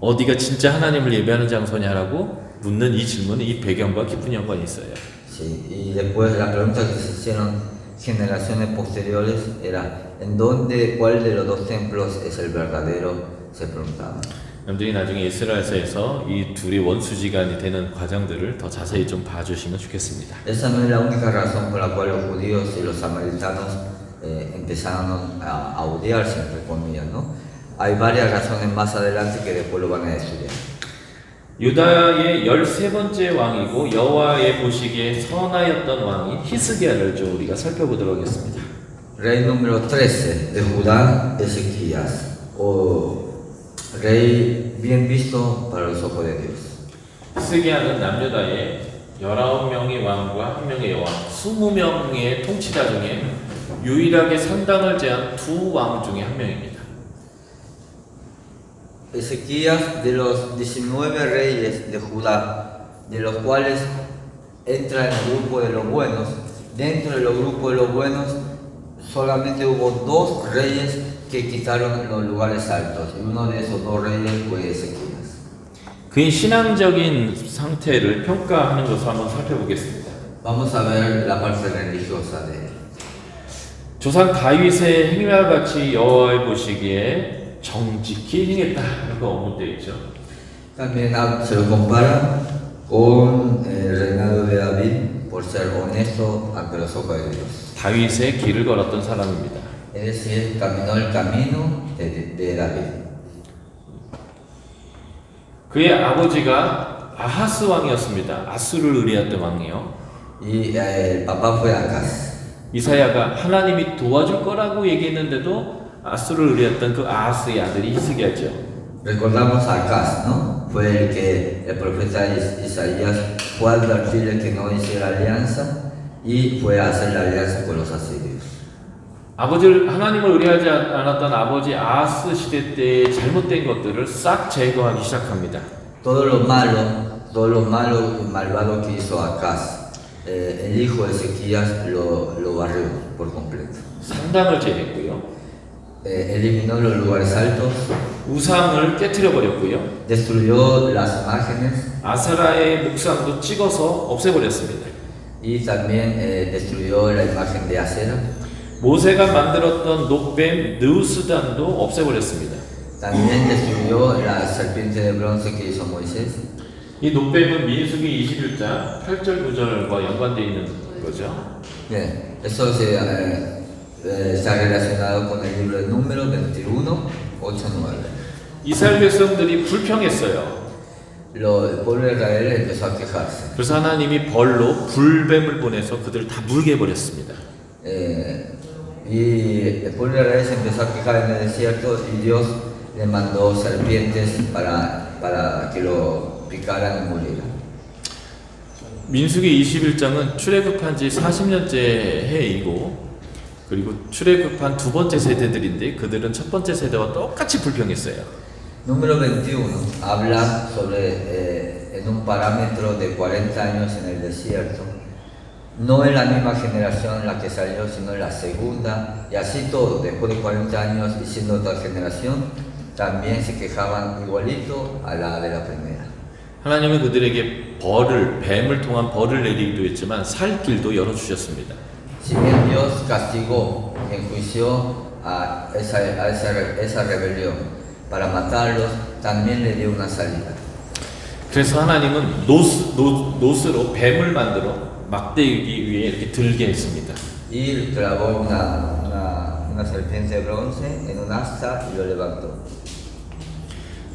어디가 진짜 하나님을 예배하는 장소냐라고 묻는 이 질문은 이 배경과 깊은 연관이 있어요. Sí, y después la pregunta que se hicieron generaciones posteriores era ¿cuál de los dos templos es el verdadero? Se preguntaban. 여러분들이 나중에 이스라엘서에서 이 둘이 원수지간이 되는 과정들을 더 자세히 좀 봐주시면 좋겠습니다. Esa no es la única razón por la cual los judíos y los samaritanos empezaron a odiarse, entre comillas, ¿no? Hay varias razones más adelante que después lo van a estudiar. 유다의 13번째 왕이고 여호와의 보시기에 선하였던 왕인 히스기야를 좀 우리가 살펴보도록 하겠습니다. Rey número 13 de Judá, Ezequías, o rey bien visto para los ojos de Dios. 히스기야는 남유다의 19명의 왕과 1명의 여왕, 20명의 통치자 중에 유일하게 상당을 제한 두 왕 중에 한 명입니다. Ezequías, de los 19 reyes de Judá, de los cuales entra en el grupo de los buenos, dentro de los grupos de los buenos solamente hubo 2 reyes que quitaron los lugares altos, y uno de esos 2 reyes fue Ezequías. 그의 신앙적인 상태를 평가하는 것을 한번 살펴보겠습니다. Vamos a ver la parte religiosa de él. 조상 다윗의 행위와 같이 여호와의 보시기에 정직히 행했다. 이렇게 언급되어 있죠. También se lo compara con el reinado de David por ser honesto ante los ojos de Dios. 다윗의 길을 걸었던 사람입니다. Es decir, caminó el camino de David. 그의 아버지가 아하스 왕이었습니다. 아수를 의뢰했던 왕이요. Y el papá fue Acaz. 이사야가 하나님이 도와줄 거라고 얘기했는데도 아수를 의뢰했던 그 아하스의 아들이 히스기야죠. Recordamos a Acaz, ¿no? Fue el que el profeta Isaías fue a advertirle que no hiciera alianza y fue a hacer la alianza con los asirios. 하나님을 의뢰하지 않았던 아버지 아하스 시대 때의 잘못된 것들을 싹 제거하기 시작합니다. Todo lo malo y malvado que hizo Acaz, el hijo de Ezequías lo barrió por completo. 상당을 제했고요. Eliminó los lugares altos, 우상을 깨트려 버렸고요. destruyó las imágenes 아세라의 목상도 찍어서 없애버렸습니다. y también destruyó la imagen de Acera. 모세가 만들었던 녹뱀 느우스단도 없애버렸습니다. También destruyó la serpiente de bronce que hizo Moisés. 이 노뱀은 민수기 21장 8절 9절과 연관되어 있는 거죠. Bien, eso está relacionado con el libro de Números 21, 8, 9. 이스라엘 백성들이 불평했어요. El pueblo de Israel empezó a quejarse. 그래서 하나님이 벌로 불뱀을 보내서 그들을 다 물게 해버렸습니다. Y el pueblo de Israel se empezó a quejar en el desierto y Dios le mandó serpientes para que lo picaran y murieran. 민수기 21장은 출애굽한 지 40년째 해이고 그리고 출애굽한 두 번째 세대들인데 그들은 첫 번째 세대와 똑같이 불평했어요. Número 21 habla sobre en un parámetro de 40 años en el desierto. No es la misma generación la que salió, sino la segunda. Y así todo, después de 40 años y siendo otra generación, también se quejaban igualito a la de la primera. 하나님은 그들에게 뱀을 통한 벌을 내리기도 했지만 살 길도 열어주셨습니다. Si bien Dios castigó, enjuició a esa rebelión para matarlos, también le dio una salida. 그래서 하나님은 노스로 뱀을 만들어 막대기 위에 이렇게 들게 했습니다. Y clavó una serpiente de bronce en un asta y lo levantó.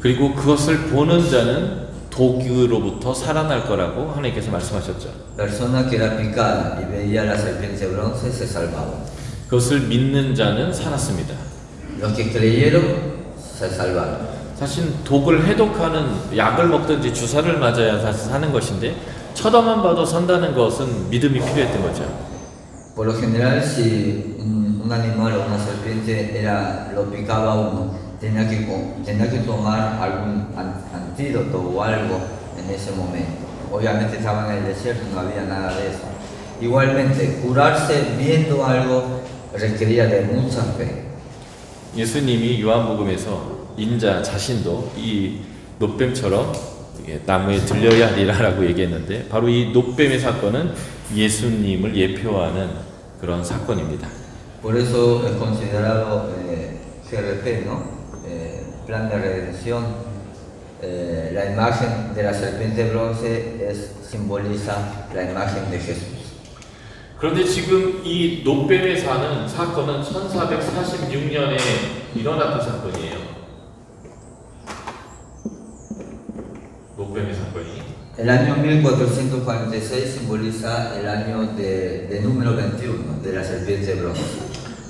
그리고 그것을 보는 자는 독으로부터 살아날 거라고 하나님께서 말씀하셨죠. Persona que era picada y veía la serpiente de bronce se salvaba. 그것을 믿는 자는 살았습니다. Los que creyeron se salvaron. 사실 독을 해독하는 약을 먹든지 주사를 맞아야 사실 사는 것인데 쳐다만 봐도 산다는 것은 믿음이 필요했던 거죠. Por lo general, si un animal o una serpiente lo picaba a uno, tenía que tomar algún antídoto o algo en ese momento. Obviamente estaba en el desierto, no había nada de eso. Igualmente, curarse viendo algo requería de mucha fe. 예수님이 요한복음에서 인자 자신도 이 노뱀처럼 나무에 들려야 하리라라고 얘기했는데 바로 이 노뱀의 사건은 예수님을 예표하는 그런 사건입니다. Por eso es considerado GRP, ¿no? Plan de redención. La imagen de la serpiente de bronce simboliza la imagen de Jesús. 그런데 지금 이 노뱀의 사건은 1446년에 일어났던 사건이에요. 노뱀의 사건이. El año 1446 simboliza el año de número 21, de la serpiente de bronce.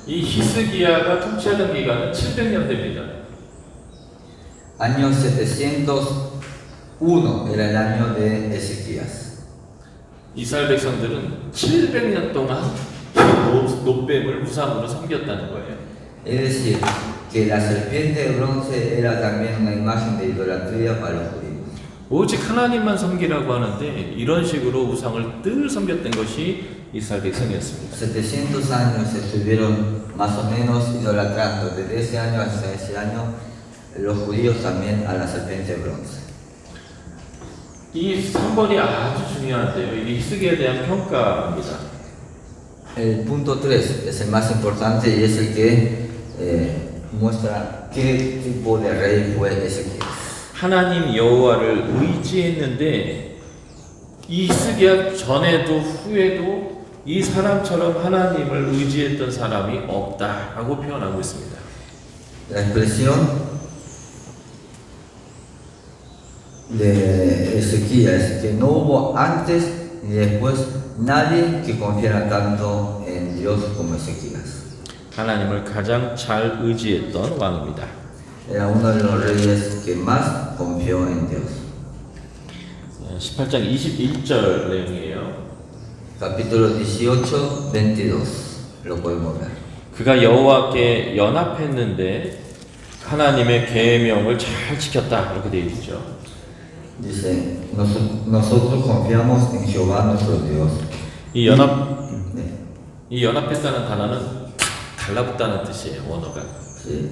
이 히스기야가 통치하던 기간은 700년대입니다. Año 701 era el año de Ezequías. 이스라엘 백성들은 700년 동안 노뱀을 우상으로 섬겼다는 거예요. Es decir, que la serpiente de bronce era también una imagen de idolatría para los judíos. 오직 하나님만 섬기라고 하는데 이런 식으로 우상을 늘 섬겼던 것이 이스라엘 백성이었습니다. 700 años estuvieron más o menos idolatrando, desde ese año hasta ese año, los judíos también a la serpiente de bronce. 이 3번이 아주 중요한데요. 이게 히스기야에 대한 평가입니다. El punto 3 es el más importante y es el que muestra qué tipo de rey fue Ezequías. 하나님 여호와를 의지했는데 이 히스기야 전에도 후에도 이 사람처럼 하나님을 의지했던 사람이 없다라고 표현하고 있습니다. La expresión de Ezequías, que no hubo antes ni después nadie que confiara tanto en Dios como Ezequías. 하나님을 가장 잘 의지했던 왕입니다. Era uno de los reyes que más confió en Dios. 18장 21절 내용이에요. Capítulo 18, 22. Lo podemos ver. 그가 여호와께 연합했는데 하나님의 계명을 잘 지켰다 이렇게 되어 있죠. Dice, nosotros confiamos en Jehová nuestro Dios. 이 연합했다는 단어는 달라붙다는 뜻이에요. 원어가. Sí.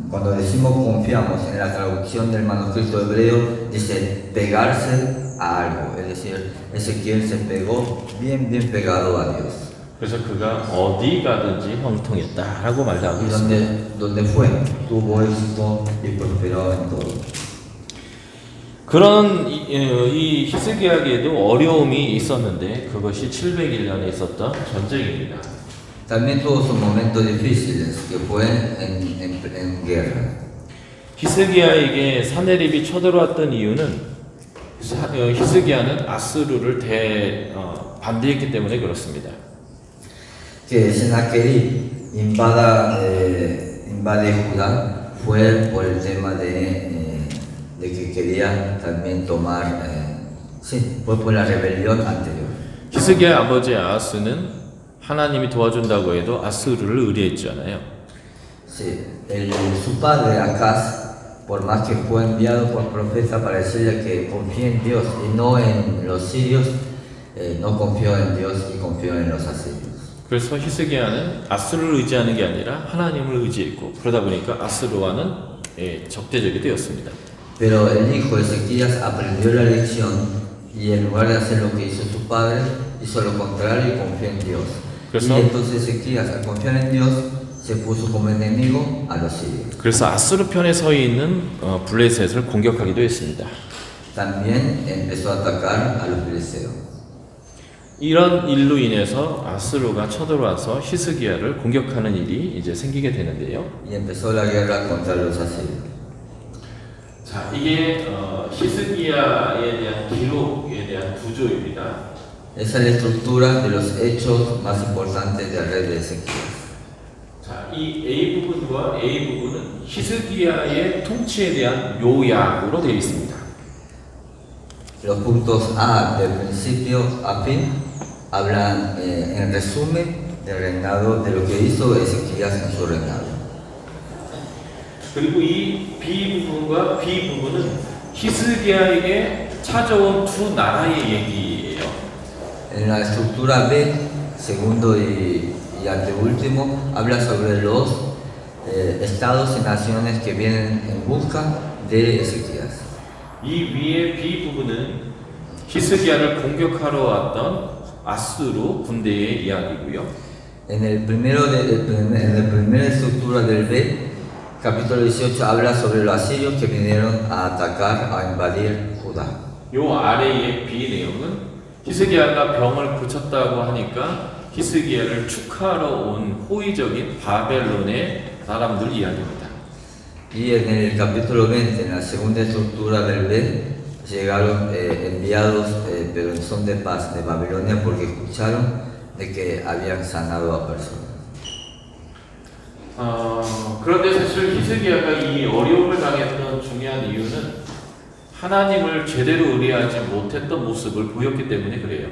Cuando decimos confiamos en la traducción del manuscrito hebreo, dice pegarse a algo. Es decir, Ezequiel se pegó bien pegado a Dios. 그래서 그가 어디 가든지 형통했다라고 말하고 Y 있습니다. donde fue, tuvo éxito y prosperó en todo. 그런 이 히스기야에게도 어려움이 있었는데 그것이 701년에 있었던 전쟁입니다. También tuvo sus momentos difíciles, que fue en guerra. 히스기야에게 사내립이 쳐들어왔던 이유는 히스기야는 아스루를 반대했기 때문에 그렇습니다. Que Sennacherib invade Judá fue por el tema de que quería también tomar, sí, fue por la rebelión anterior. 히스기야 아버지 아하스는 하나님이 도와준다고 해도 아스루를 의뢰했잖아요. Sí, su padre Acaz, por más que fue enviado por profeta para decirle que confíe en Dios y no en los sirios, no confió en Dios y confió en los asirios. 그래서 히스기야는 아스루를 의지하는 게 아니라 하나님을 의지했고 그러다 보니까 아스루와는 적대적이 되었습니다. Pero el hijo Ezequías aprendió la lección y en lugar de hacer lo que hizo su padre, hizo lo contrario y confió en Dios. Y entonces Ezequías, al confiar en Dios, se puso como enemigo a los sirios. 그래서 아스루 편에 서 있는 블레셋을 공격하기도 했습니다. También empezó a atacar a los filisteos. 이런 일로 인해서 아스루가 쳐들어와서 히스기야를 공격하는 일이 이제 생기게 되는데요. Y empezó la guerra contra los asirios. 자, 이게 히스기야에 대한 기록에 대한 구조입니다. Esa es la estructura de los hechos más importantes del rey de Ezequías. 자, 이 A 부분과 A 부분은 히스기야의 통치에 대한 요약으로 되어 있습니다. Los puntos A del principio a fin hablan en resumen del reinado, de lo que hizo Ezequías en su reinado. 그리고 이 B 부분과 B 부분은 히스기야에게 찾아온 두 나라의 얘기예요. En la estructura B, segundo y anteúltimo, habla sobre los estados y naciones que vienen en busca de Ezequías. 이 위의 B 부분은 히스기야를 공격하러 왔던 아스루 군대의 이야기고요. En el en la primera estructura del B, capítulo 18 habla sobre los asirios que vinieron a atacar, a invadir Judá. 요 아래의 B 내용은 히스기야가 병을 고쳤다고 하니까 히스기야를 축하하러 온 호의적인 바벨론의 사람들 이야기입니다. Y en el capítulo 20, en la segunda estructura del B, llegaron enviados, pero en son de paz de Babilonia porque escucharon de que habían sanado a personas. 그런데 사실 히스기야가 이 어려움을 당했던 중요한 이유는 하나님을 제대로 의뢰하지 못했던 모습을 보였기 때문에 그래요.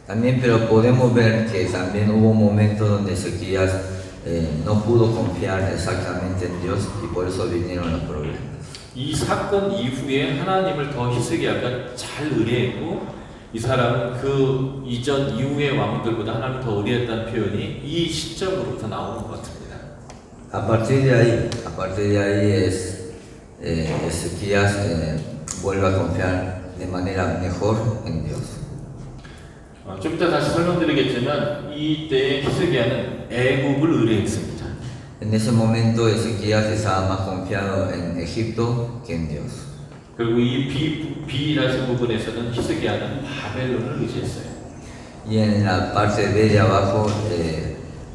También, pero podemos ver que también hubo momentos donde Ezequías no pudo confiar exactamente en Dios y por eso vinieron los problemas. 이 사건 이후에 하나님을 더 히스기야가 잘 의뢰했고 이 사람은 그 이전 이후의 왕들보다 하나님을 더 의뢰했다는 표현이 이 시점으로부터 나오는 것 같습니다. A partir de ahí Ezequías vuelve a confiar de manera mejor en Dios. 좀 이따 다시 설명드리겠지만 이때 히스기야는 애굽을 의뢰했습니다. En ese momento Ezequías estaba más confiado en Egipto que en Dios. 그리고 이 B라는 부분에서는 히스기야는 바벨론을 의지했어요. Y en la parte B de abajo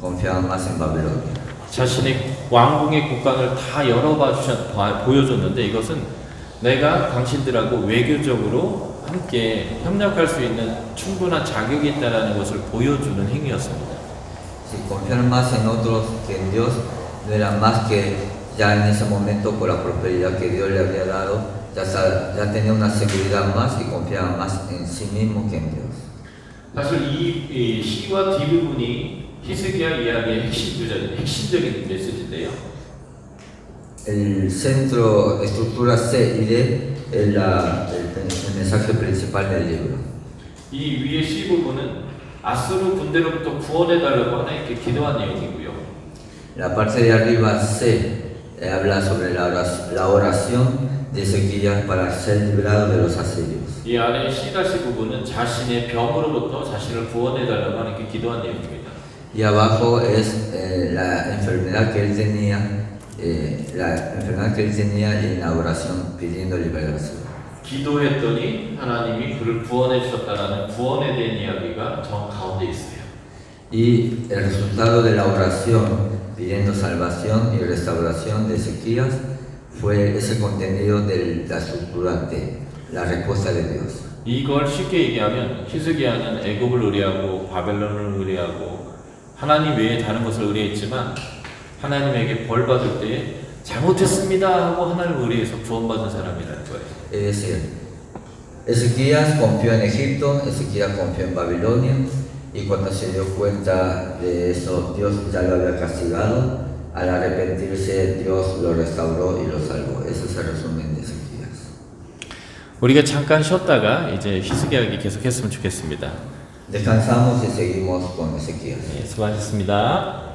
confiaba más en Babilonia. 자신의 왕궁의 국간을 다 보여줬는데 이것은 내가 당신들하고 외교적으로 함께 협력할 수 있는 충분한 자격이 있다는 것을 보여주는 행위였습니다. Si confiar más en otros que en Dios no era más que ya en ese momento por la prosperidad que Dios le había dado, ya tenía una seguridad más y confiaba más en sí mismo que en Dios. 사실 이 C와 D 부분이 히스기야 이야기의 핵심적인 메시지인데요. El centro, estructura C y D es el mensaje principal del libro. 이 위의 C 부분은 아스루 군대로부터 구원해달라고 하나님께 기도한 내용이고요. La parte de arriba C habla sobre la oración de Ezequías para ser librado de los asirios. 이 안에 C- 부분은 자신의 병으로부터 자신을 구원해 달라고 하는 게 기도한 내용입니다. Y abajo es la enfermedad que él tenía, y en la oración pidiendo liberación. 기도했더니 하나님이 그를 구원해 주셨다라는 구원에 대한 이야기가 정 가운데 있어요. Y el resultado de la oración pidiendo salvación y restauración de Ezequías fue ese contenido de la estructura de la respuesta de Dios. 이걸 쉽게 얘기하면 히스기야는 애굽을 의뢰하고 바벨론을 의뢰하고 하나님 외에 다른 것을 의뢰했지만 하나님에게 벌 받을 때 잘못했습니다 하고 하나님을 의뢰해서 구원받은 사람이라는 거예요. Es decir, Ezequías confió en Egipto, Ezequías confió en Babilonia, y cuando se dio cuenta de eso, Dios ya lo había castigado. Al arrepentirse, Dios lo restauró y lo salvó. Ese es el resumen de Ezequías. 우리가 잠깐 쉬었다가 이제 히스기야 이야기 계속했으면 좋겠습니다. Descansamos y seguimos con Ezequías. 네, 수고하셨습니다.